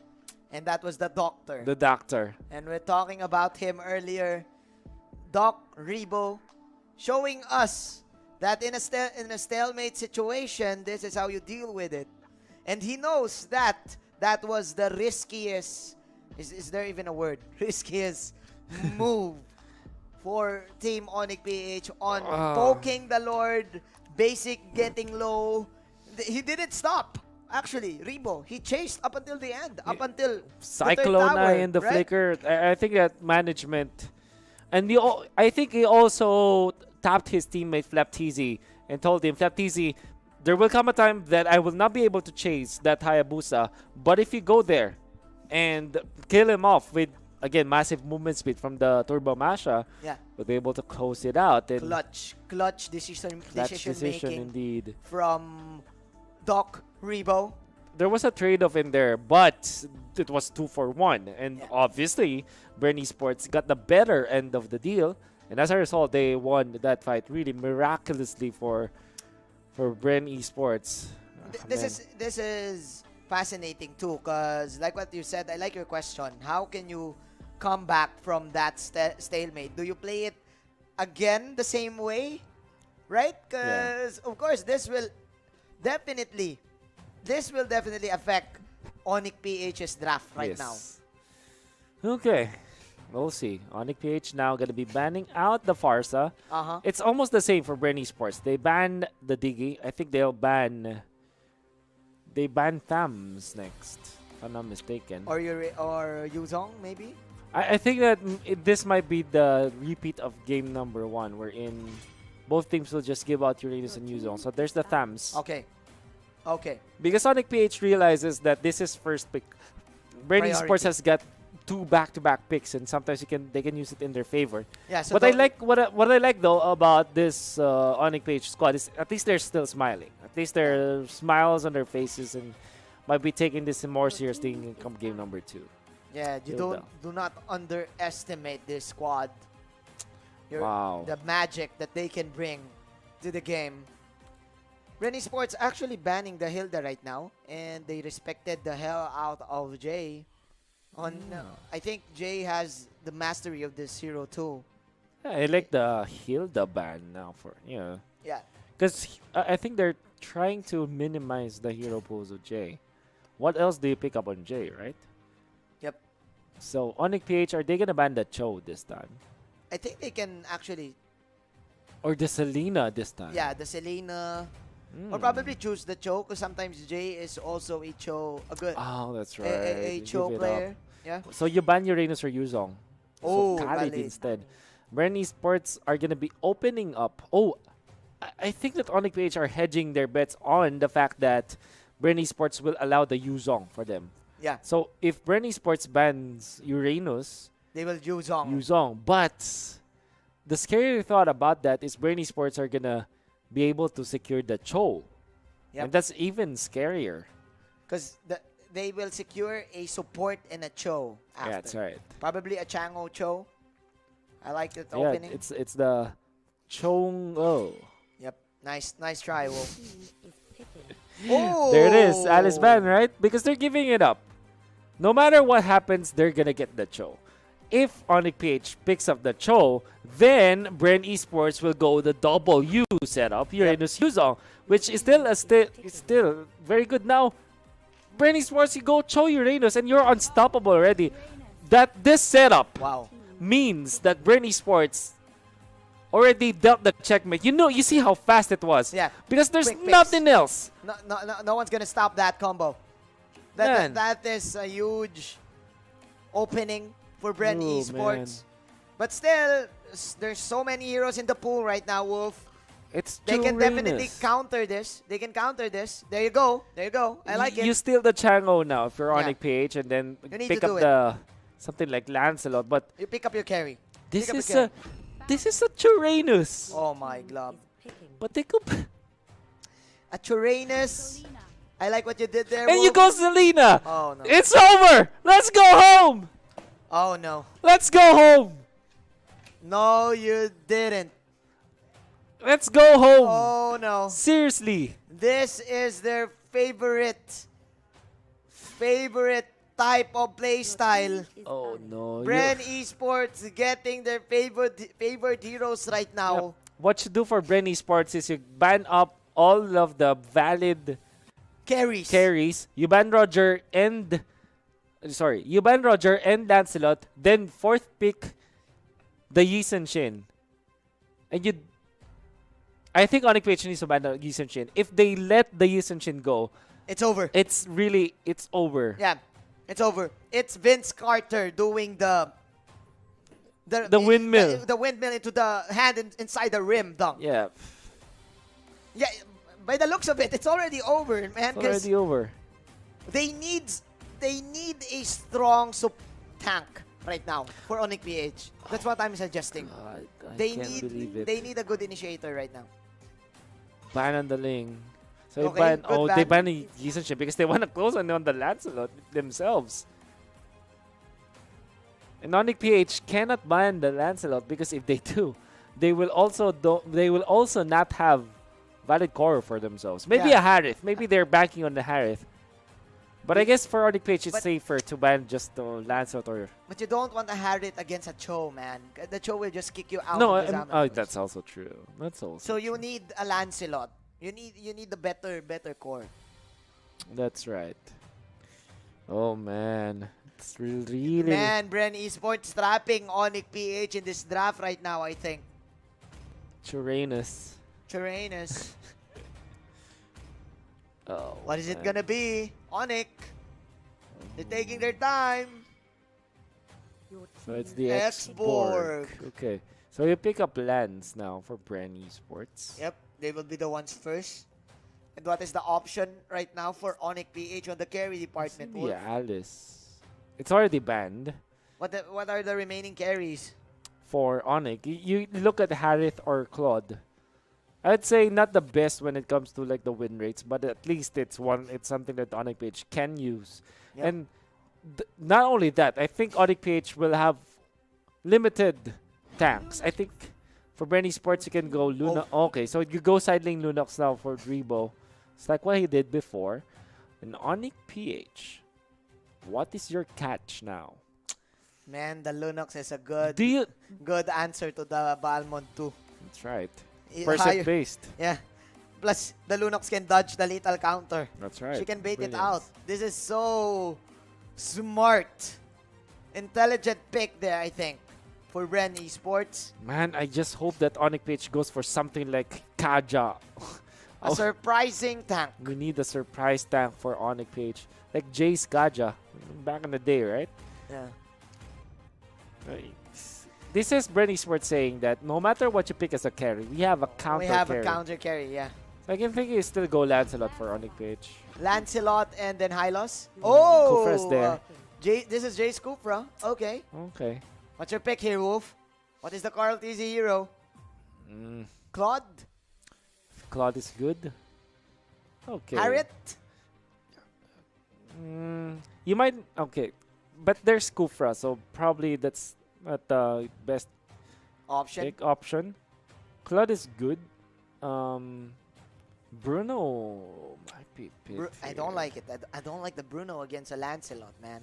And that was the doctor. The doctor. And we're talking about him earlier. Doc Rebo showing us that in a stalemate situation, this is how you deal with it. And he knows that that was the riskiest, is there even a word? Riskiest move for Team ONIC PH on poking the Lord, basic getting low. He didn't stop. Actually, Rebo, he chased up until the end, up until the Cyclone third tower, Eye and the right? flicker. I think that management, and I think he also tapped his teammate Flapteezy and told him, Flapteezy, there will come a time that I will not be able to chase that Hayabusa, but if you go there and kill him off with, again, massive movement speed from the Turbo Masha, Yeah. we'll be able to close it out. And Clutch decision making indeed. from Doc Rebo. There was a trade-off in there, but it was 2-for-1. And Yeah. obviously, Bren Esports got the better end of the deal. And as a result, they won that fight really miraculously for Bren Esports. This is fascinating too, because like what you said, I like your question. How can you come back from that stalemate? Do you play it again the same way, right? Because of course this will definitely affect ONIC PH's draft right now. Okay. We'll see. ONIC PH now going to be banning out the Farsa. Uh-huh. It's almost the same for Bren Esports. They banned the Diggy. I think they'll ban... They ban Thams next, if I'm not mistaken. Or Yuzong maybe? I think that this might be the repeat of game number 1, wherein both teams will just give out Uranus and Yuzong. So there's the Thams. Okay. Because ONIC PH realizes that this is first pick. Bren Priority. Esports has got 2 back-to-back picks, and sometimes they can use it in their favor. Yeah. So What I like though about this ONIC PH squad is at least they're still smiling. At least there are smiles on their faces, and might be taking this more seriously in come game number 2. Yeah, you do not underestimate this squad. Wow. The magic that they can bring to the game. Bren Esports actually banning the Hilda right now, and they respected the hell out of Jay. I think Jay has the mastery of this hero too. Yeah, I like the Hilda ban now for Yeah. because I think they're trying to minimize the hero pools of Jay. What else do you pick up on Jay, right? Yep. So ONIC PH, are they gonna ban the Cho this time? I think they can actually, Or the Selena this time? yeah, the Selena, Mm. or probably choose the Cho, because sometimes Jay is also a Cho, a good, Oh, that's right. a You Cho give it up. player. Yeah. So you ban Uranus or Yuzong. Oh, so Khalid valid. instead. Bren Esports are gonna be opening up. Oh, I think that ONIC PH are hedging their bets on the fact that Bren Esports will allow the Yuzong for them. Yeah, So if Bren Esports bans Uranus, they will Yuzong. Yuzong, but the scary thought about that is Bren Esports are gonna be able to secure the Cho. Yep. And that's even scarier. Because they will secure a support and a Cho after. Yeah, that's right. Probably a Chango Cho. I like that Yeah, opening. it's the Chong-O. Yep. Nice try, Wolf. Oh! There it is, Alice Ban, right? Because they're giving it up. No matter what happens, they're gonna get the Cho. if ONIC-PH picks up the Cho, then Bren Esports will go the double U setup, Uranus Yuzong, which is still very good now. Bren Esports, you go Cho Uranus, and you're unstoppable already. This setup means that Bren Esports already dealt the checkmate. You see how fast it was. Yeah. Because there's Quick nothing fix. else. No one's gonna stop that combo. That is a huge opening for Bren Oh, Esports. man. But still, there's so many heroes in the pool right now, Wolf. They can definitely counter this. They can counter this. There you go. There you go. I like it. You steal the Chango now if you're Yeah. ONIC-PH, and then You need pick to up do it. the something like Lancelot. But You pick up your carry. this Pick up is your a Uranus. Oh my glove. But they could. A Uranus. I like what you did there, And you Wolf. go Selena. Oh no. It's over. Let's go home. Oh no. Let's go home. No, you didn't. Let's go home. Oh no. Seriously. This is their favorite type of play style. Oh no. Bren Esports getting their favorite heroes right now. What you do for Bren Esports is you ban up all of the valid carries. You ban Roger and Lancelot, then fourth pick the Yi Sun Shin. And I think ONIC-PH needs to ban the Yi Sun Shin. If they let the Yi Sun Shin go, It's over. it's over. Yeah, it's over. It's Vince Carter doing the windmill. The windmill into the hand inside the rim dunk. Yeah, Yeah, by the looks of it, it's already over, man. it's Because already over. they need a strong tank right now for ONIC-PH. That's what I'm suggesting. I They can't believe it. need a good initiator right now. Ban on the Ling. So Okay, they good ban the Yi Sun Shin because they want to close on the Lancelot themselves. And ONIC-PH cannot ban the Lancelot because if they do, they will also not have valid core for themselves. Maybe Yeah. a Harith. Maybe they're banking on the Harith. But I guess for ONIC-PH, it's But- safer to ban just the Lancelot or... But you don't want to have it against a Cho, man. The Cho will just kick you out. No, of the Xamax. that's also true. That's also So you true. need a Lancelot. You need the better core. That's right. Oh, man. It's really... Man, Bren Esports trapping ONIC-PH in this draft right now, I think. Uranus. Uranus. Oh, What is it man. gonna be? ONIC. They're taking their time. So it's the X-Borg. X-Borg. Okay. So you pick up lands now for Bren Esports. Yep, they will be the ones first. And what is the option right now for ONIC-PH on the carry department? Wolf? Yeah, Alice. It's already banned What are the remaining carries? for ONIC. You look at Harith or Claude. I'd say not the best when it comes to like the win rates, but at least it's something that ONIC-PH can use. Yep. And not only that, I think ONIC-PH will have limited tanks. I think for Bren Esports you can go Luna. Okay, so you go side lane Lunox now for Dribo. It's like what he did before. And ONIC-PH, what is your catch now? Man, the Lunox is a good answer to the Balmond too. That's right. Higher- Percent based. Yeah. Plus, the Lunox can dodge the lethal counter. That's right. She can bait it Brilliant. out. This is so smart. Intelligent pick there, I think, for Bren Esports. Man, I just hope that ONIC-PH goes for something like Kaja. A surprising tank. We need a surprise tank for ONIC-PH. Like Jace Kaja back in the day, right? Yeah. This is Bren Esports saying that no matter what you pick as a carry, we have a counter We have carry. a counter carry, yeah. So I can think you still go Lancelot for ONIC-PH. Lancelot and then Hylos. Oh! Kufra's there. This is Jace Kufra. Okay. Okay. What's your pick here, Wolf? What is the Carl TZ hero? Claude? Claude is good. Okay. Harriet? You might... Okay. But there's Kufra, so probably that's not the best Option? pick option. Claude is good. Bruno might be picked I don't here. like it. I don't like the Bruno against a Lancelot, man.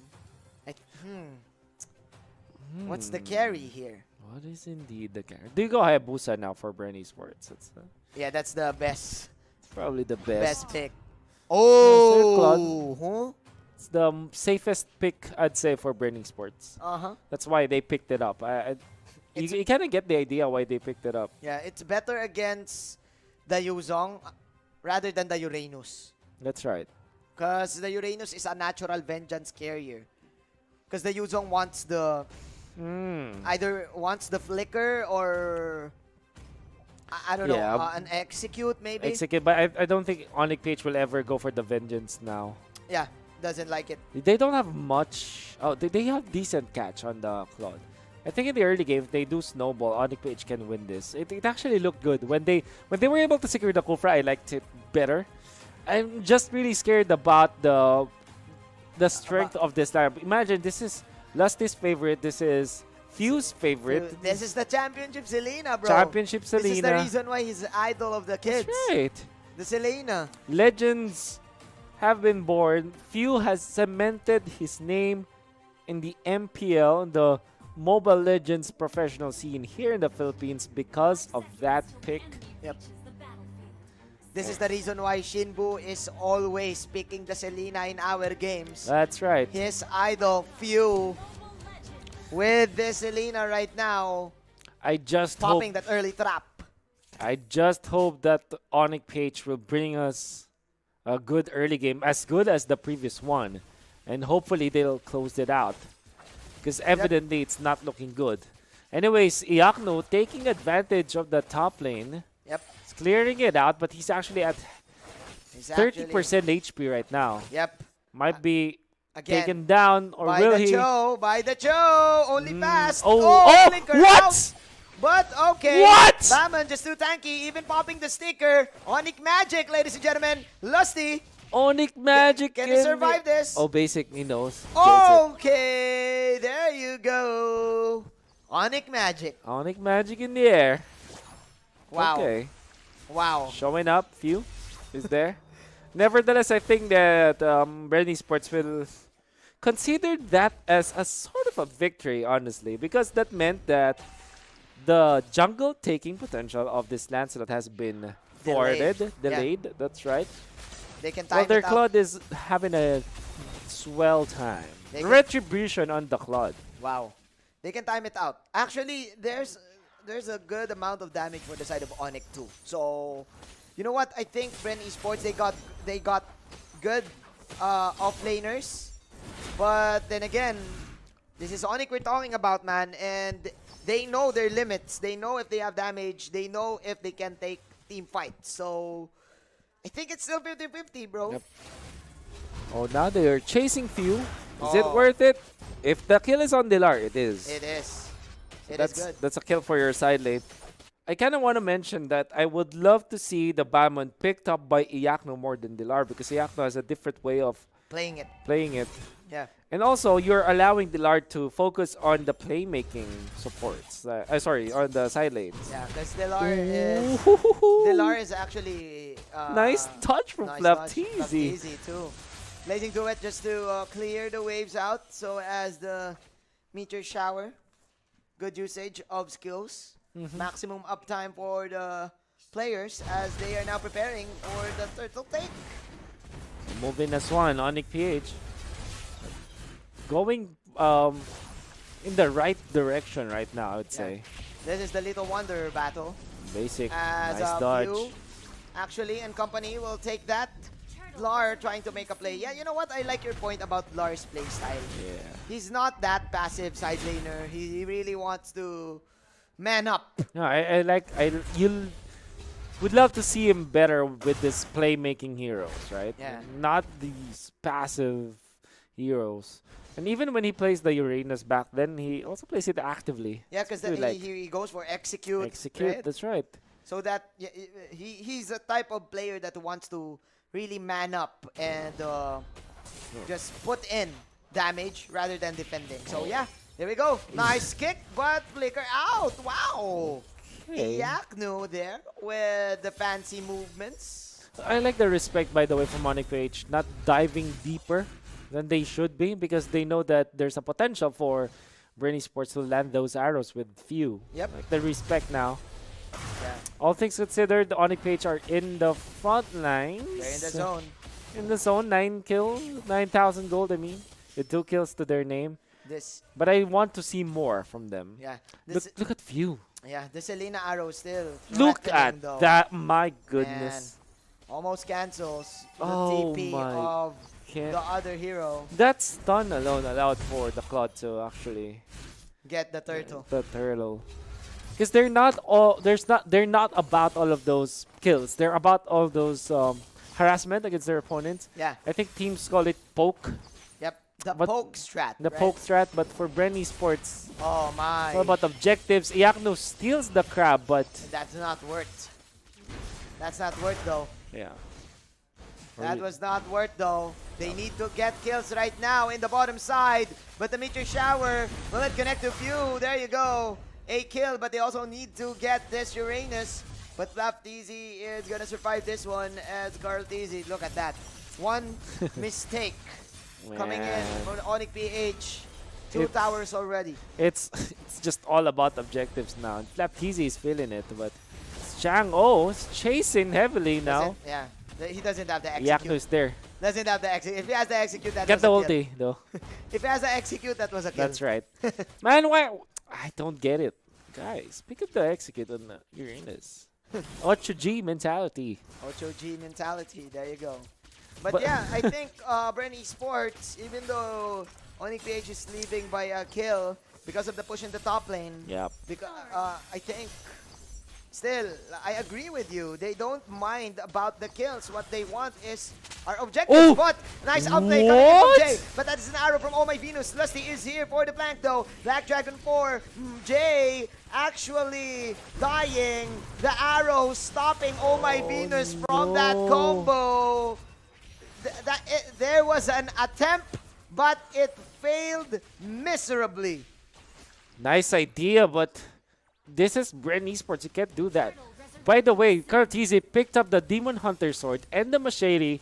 What's the carry here? What is indeed the carry? Do you go Hayabusa now for Bren Esports? It's Yeah, that's the best probably the best best. pick. Claude. Oh, It's the safest pick, I'd say, for Bren Esports. That's why they picked it up. You kind of get the idea why they picked it up. Yeah, it's better against the Yuzong rather than the Uranus. That's right. Because the Uranus is a natural vengeance carrier. Because the Yuzong wants the either wants the flicker or I don't know, an execute maybe. Execute, but I don't think ONIC-PH will ever go for the vengeance now. Yeah, doesn't like it. They don't have much. Oh, they have decent catch on the Claude. I think in the early game, if they do snowball, ONIC-PH can win this. It actually looked good when they were able to secure the Kufra. I liked it better. I'm just really scared about the strength of this lineup. Imagine this is Lusty's favorite. This is Few's favorite. Dude, this is the championship Selena, bro. Championship This is the Selena. reason why he's the idol of the kids. That's right. The Selena. Legends have been born. Few has cemented his name in the MPL, the Mobile Legends professional scene here in the Philippines because of that pick. Yep. This is the reason why Shinbu is always picking the Selena in our games. That's right. His idol, Few, with the Selena right now, I just hope popping that early trap. I just hope that ONIC-PH will bring us a good early game, as good as the previous one, and hopefully they'll close it out. Because evidently it's not looking good. Anyways, Iakno taking advantage of the top lane. Yep. He's clearing it out, but he's actually at He's 30% HP right now. Yep. Might be Again, taken down, or by will the he? Cho, by the Cho, only fast. Oh, flicker what? out. But okay. What? Baman just too tanky, even popping the sticker. ONIC Magic, ladies and gentlemen. Lusty. ONIC Magic. Can he survive this? Oh, basic, he knows. Okay, there you go. ONIC Magic. ONIC Magic in the air. Wow. Okay. Wow. Showing up, Few is there. Nevertheless, I think that Bren Esports will consider that as a sort of a victory, honestly, because that meant that the jungle taking potential of this Lancelot has been thwarted, delayed. That's right. They can time Well, their it out. Claude is having a swell time. They can- Retribution on the Claude. Wow. They can time it out. Actually, there's a good amount of damage for the side of ONIC too. So, you know what? I think Bren Esports, they got good offlaners. But then again, this is ONIC we're talking about, man, and they know their limits. They know if they have damage. They know if they can take team fights. So, I think it's still 50-50, bro. Yep. Oh, now they are chasing Few. Is it Oh. worth it? If the kill is on Dilar, it is. It is. It is That's good. that's a kill for your side lane. I kind of want to mention that I would love to see the Bamon picked up by Iakno more than Dilar, because Iakno has a different way of Playing it. playing it. Yeah. And also, you're allowing Dilar to focus on the playmaking supports. Sorry, on the side lanes. Yeah, because Dilar is actually Nice touch from nice Flapteasy. touch. Flapteasy too. Blazing to it just to clear the waves out. So as the meteor shower, good usage of skills, maximum uptime for the players as they are now preparing for the turtle take. Moving as one, ONIC-PH. Going in the right direction right now, I would say. This is the Little Wonder battle. Basic, As nice dodge. Few actually and company will take that. Lar trying to make a play. Yeah, you know what? I like your point about Lar's play style. Yeah. He's not that passive side laner. He really wants to man up. No, you would love to see him better with this playmaking heroes, right? Yeah. Not these passive heroes. And even when he plays the Uranus back then, he also plays it actively. Yeah, because Do like he goes for execute. execute. right? That's right. So that he's a type of player that wants to really man up and just put in damage rather than defending. So yeah, there we go. Nice kick, but flicker out. Wow. Okay. Iakno there with the fancy movements. I like the respect, by the way, from ONIC-PH, not diving deeper than they should be, because they know that there's a potential for Bren Esports will land those arrows with few. Yep. Like the respect now. Yeah. All things considered, the ONIC-PH are in the front lines. They're in the zone. In the zone, 9 kills, 9,000 gold, I mean. With 2 kills to their name. This, But I want to see more from them. yeah. Look, This, look at few. yeah. The Selena arrow still. Look threatening, at though. that. My goodness. Almost cancels the Oh TP my of Can't. the other hero. That stun alone allowed for the Claude to actually Get the turtle. the turtle. Because they're not all they're not about all of those kills. They're about all those harassment against their opponents. Yeah. I think teams call it poke. Yep. The But poke strat. The right? poke strat, but for Bren Esports, Oh my. it's all about objectives. Iakno steals the crab, but That's not worth. That's not worth though. yeah. That was not worth though. They need to get kills right now in the bottom side. But the meteor shower, will it connect to few? There you go. A kill, but they also need to get this Uranus. But Flapteasy is gonna survive this one as Carl Teasy. Look at that. One mistake coming in Man. for the ONIC-PH. 2 It's- towers already. It's it's just all about objectives now. And Flapteasy is feeling it, but Chang O is chasing heavily now. Yeah. He doesn't have the Iakno execute. is there. Doesn't have the execute. If he has the execute, that Get was the a kill. ulti though. If he has the execute, that was a kill. That's right. Man, why? I don't get it. Guys, pick up the execute on Uranus. 8G mentality. Ocho G mentality. There you go. But, But- yeah, I think Bren Esports, even though ONIC-PH is leaving by a kill because of the push in the top lane, Yep. because I think still I agree with you. They don't mind about the kills. What they want is our objective. Oh! But nice outplay coming in from What? Jay. But that is an arrow from Oh My Venus. Lusty is here for the flank though. Black Dragon 4. Jay actually dying. The arrow stopping Oh My Venus from that no. combo. There was an attempt, but it failed miserably. Nice idea, but this is Bren Esports. You can't do that. By the way, Kartizi picked up the Demon Hunter sword and the machete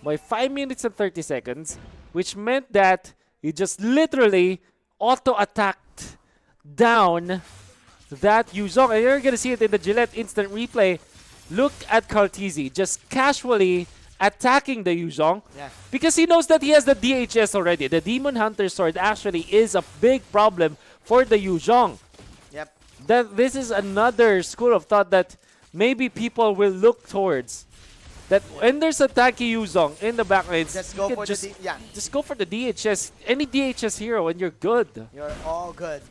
by 5 minutes and 30 seconds, which meant that he just literally auto-attacked down that Yuzong. And you're going to see it in the Gillette instant replay. Look at Kartizi just casually attacking the Yuzong Yeah. because he knows that he has the DHS already. The Demon Hunter sword actually is a big problem for the Yuzong. Yep. That this is another school of thought that maybe people will look towards. That when there's a tanky Yuzong in the backlines, Just you go can for just, the yeah. just go for the DHS. Any DHS hero and you're good. You're all good.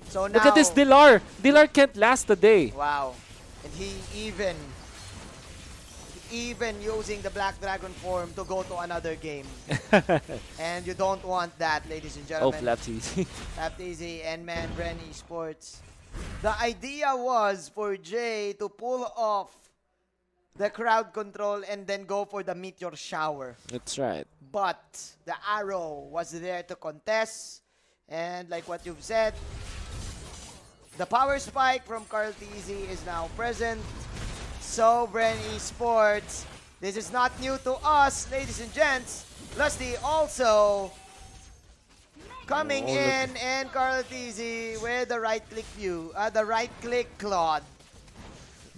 So now Look at this Dilar. Dilar can't last a day. wow. And he even using the Black Dragon form to go to another game. And you don't want that, ladies and Oh, gentlemen. Flapsy. Easy and man, Bren Esports. The idea was for Jay to pull off the crowd control and then go for the meteor shower. That's right. But the arrow was there to contest. And like what you've said, the power spike from Carl TZ is now present. So, Bren Esports, this is not new to us, ladies and gents. Lusty also coming Oh, look. in, and Carl TZ with the right click view, the right click Claude.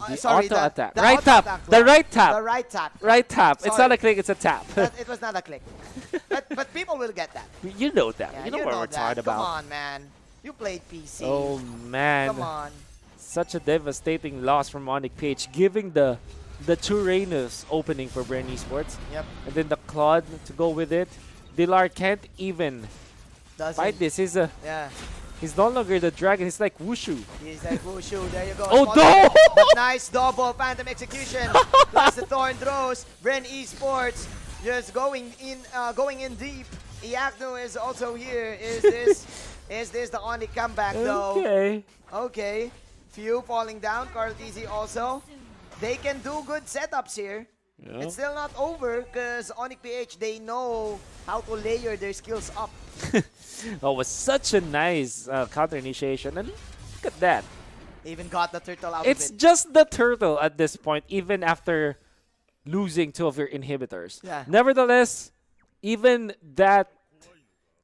The Sorry, auto attack. the Right auto tap. attack The Claude. right tap. The right tap. Right tap. It's Sorry. not a click, it's a tap. It was not a click. but people will get that. You know that. Yeah, you know what we're that. talking Come about. on, man. You played PC. Oh, man. Come on. Such a devastating loss from ONIC-PH, giving the Turanus opening for Bren Esports. Yep. And then the Claude to go with it. Dilar can't even Doesn't. fight this. Yeah. He's no longer the dragon. He's like Wushu. He's like Wushu. There you go. Oh, Spot no! it. But nice double phantom execution. Plus the Thorn throws. Bren Esports just going in deep. Iagno is also here. Is this the ONIC comeback though? Okay. Okay. Few falling down. Carl TZ also. They can do good setups here. Yeah. It's still not over because ONIC-PH, they know how to layer their skills up. Oh, it was such a nice counter initiation. And look at that. Even got the turtle out It's of it. just the turtle at this point, even after losing 2 of your inhibitors. Yeah. Nevertheless, even that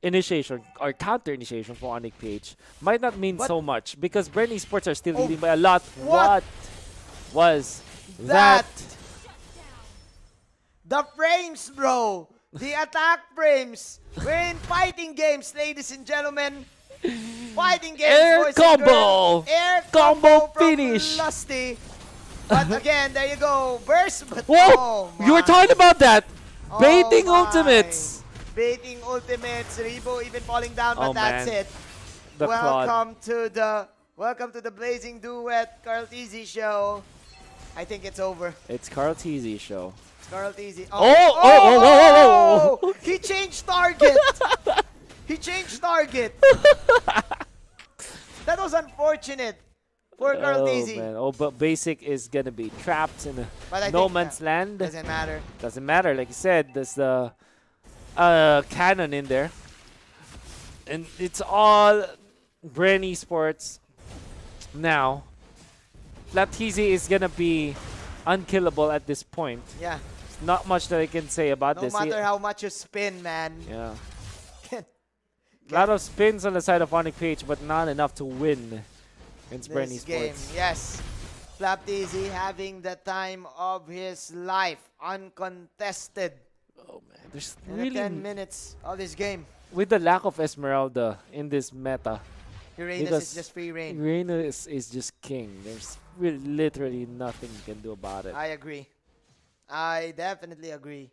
initiation or counter initiation for ONIC-PH might not mean But- so much because Bren Esports are still Oh, leading by a lot. what? What was that? The frames, bro. The attack frames. We're in fighting games, ladies and gentlemen. Fighting games, Air boys and combo. girls. Air Combo combo from finish. Lusty. But again, there you go. Burst. But Whoa! oh You were my. talking about that. Oh Baiting my. ultimates. Baiting ultimates. Rebo even falling down, but Oh, that's man. it. The Claude. Welcome to the Blazing Duet Carl Teasy show. I think it's over. It's Carl TZ show. It's Carl Teasy. Oh! He changed target. He changed target. That was unfortunate for Carl Teasy. Man. Oh, but Basic is gonna be trapped in But I no think, man's land. Doesn't matter. Doesn't matter. Like you said, there's the cannon in there, and it's all Bren Esports now. Flapteasy is gonna be unkillable at this point. Yeah. Not much that I can say about No this. matter how much you spin, man. Yeah. A lot of spins on the side of ONIC-PH, but not enough to win against Bren This game, Esports. yes. Flapteasy having the time of his life, uncontested. Oh man, there's In the really 10 minutes of this game. with the lack of Esmeralda in this meta. Uranus Because is just free reign. Uranus is just king. There's really literally nothing you can do about it. I agree. I definitely agree.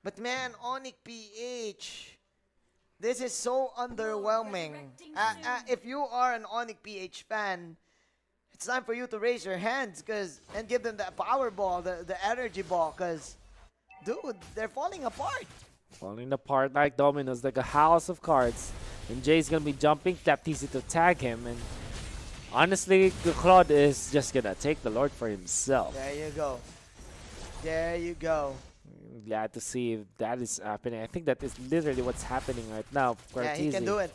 But man, ONIC-PH, this is so underwhelming. If you are an ONIC-PH fan, it's time for you to raise your hands and give them the power ball, the energy ball, because, dude, they're falling apart. Falling apart like dominoes, like a house of cards. And Jay's gonna be jumping, Flapteasy to tag him, and honestly, the Claude is just gonna take the Lord for himself. There you go. There you go. I'm glad to see if that is happening. I think that is literally what's happening right now for Yeah, he can Arteezy. do it,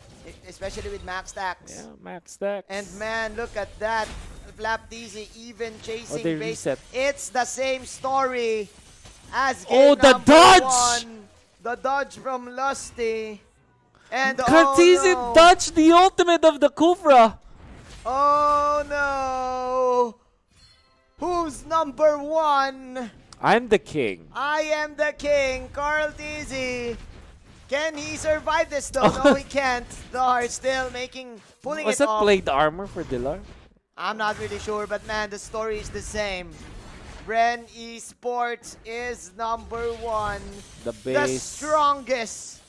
especially with max stacks. Yeah, max stacks. And man, look at that. Flapteasy even chasing they base. reset. It's the same story as Oh, game the number dodge! 1. The dodge from Lusty. And Arteezy oh no. dodged the ultimate of the Kufra. Oh no. Who's number 1? I'm the king. I am the king, Carl Teasy. Can he survive this though? No, he can't. Dar still pulling Was it that off. plate armor for Dilar? I'm not really sure, but man, the story is the same. Bren Esports is number 1. The The base. strongest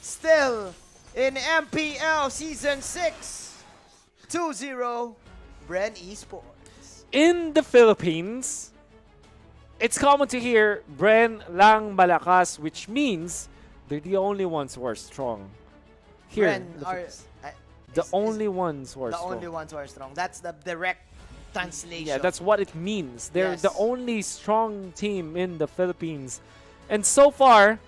still in MPL Season 6. 2-0, Bren Esports. In the Philippines, it's common to hear Bren lang malakas, which means they're the only ones who are strong. Here, Bren in the are Philippines. The only ones who are the strong. only ones who are strong. That's the direct translation. Yeah, that's what it means. They're Yes. the only strong team in the Philippines. And so far,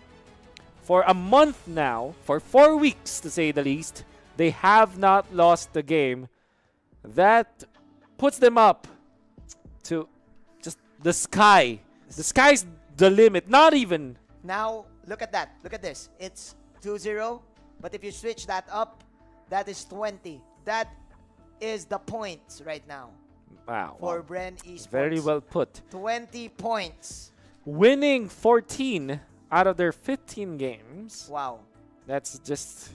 for a month now, for 4 weeks to say the least, they have not lost the game. That puts them up to just the sky. The sky's the limit. Not even. Now, look at that. Look at this. It's 2-0, but if you switch that up, that is 20. That is the points right now Wow. for Bren Esports. Very well put. 20 points. Winning 14 out of their 15 games. Wow. That's just...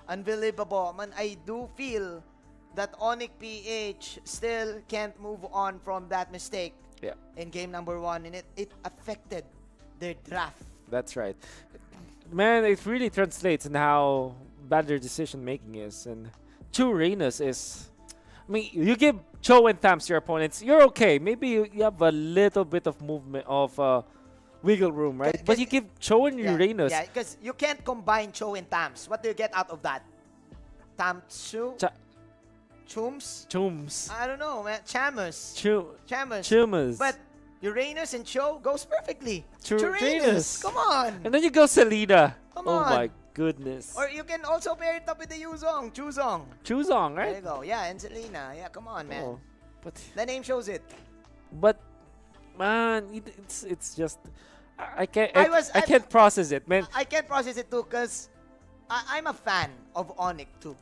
Unbelievable. Man, I do feel that ONIC-PH still can't move on from that mistake Yeah. in game number 1, and it affected their draft. That's right. Man, it really translates in how bad their decision making is. And Chu Reynos is... I mean, you give Cho and Tams your opponents, you're okay. Maybe you have a little bit of movement, of wiggle room, right? But you give Cho and Uranus... Yeah, because you can't combine Cho and Tams. What do you get out of that? Tamchu? Chums? Chums. I don't know, man. Chamus. Chamus. Chumas. But Uranus and Cho goes perfectly. Uranus. Uranus. Come on. And then you go Selena. Come Oh on. my goodness. Or you can also pair it up with the Yuzong. Chuzong. Chuzong, There right? you go. Yeah, and Selena. Yeah, come on, man. Oh, but The name shows it. man, it's just I I can't process it, man. I can't process it too because I'm a fan of ONIC too.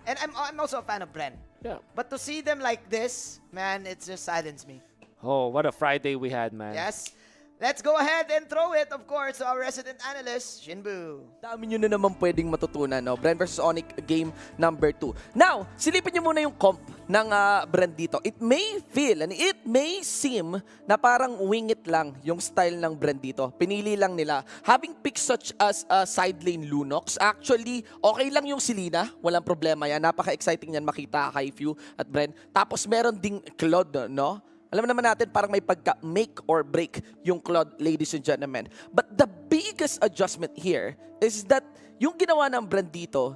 And I'm also a fan of Bren. Yeah. But to see them like this, man, it just saddens me. Oh, what a Friday we had, man. Yes. Let's go ahead and throw it, of course, to our resident analyst, Shinbu. Dami nyo na naman pwedeng matutunan, no? Bren versus ONIC game number 2. Now, silipin nyo muna yung comp ng Bren dito. It may feel and it may seem na parang wingit lang yung style ng Bren dito. Pinili lang nila. Having picks such as side lane Lunox, actually, okay lang yung Selena. Walang problema yan. Napaka-exciting yan makita kay Few at Bren. Tapos meron ding Claude, no? Alam naman natin parang may pagka-make or break yung Claude, ladies and gentlemen. But the biggest adjustment here is that yung ginawa ng Bren dito,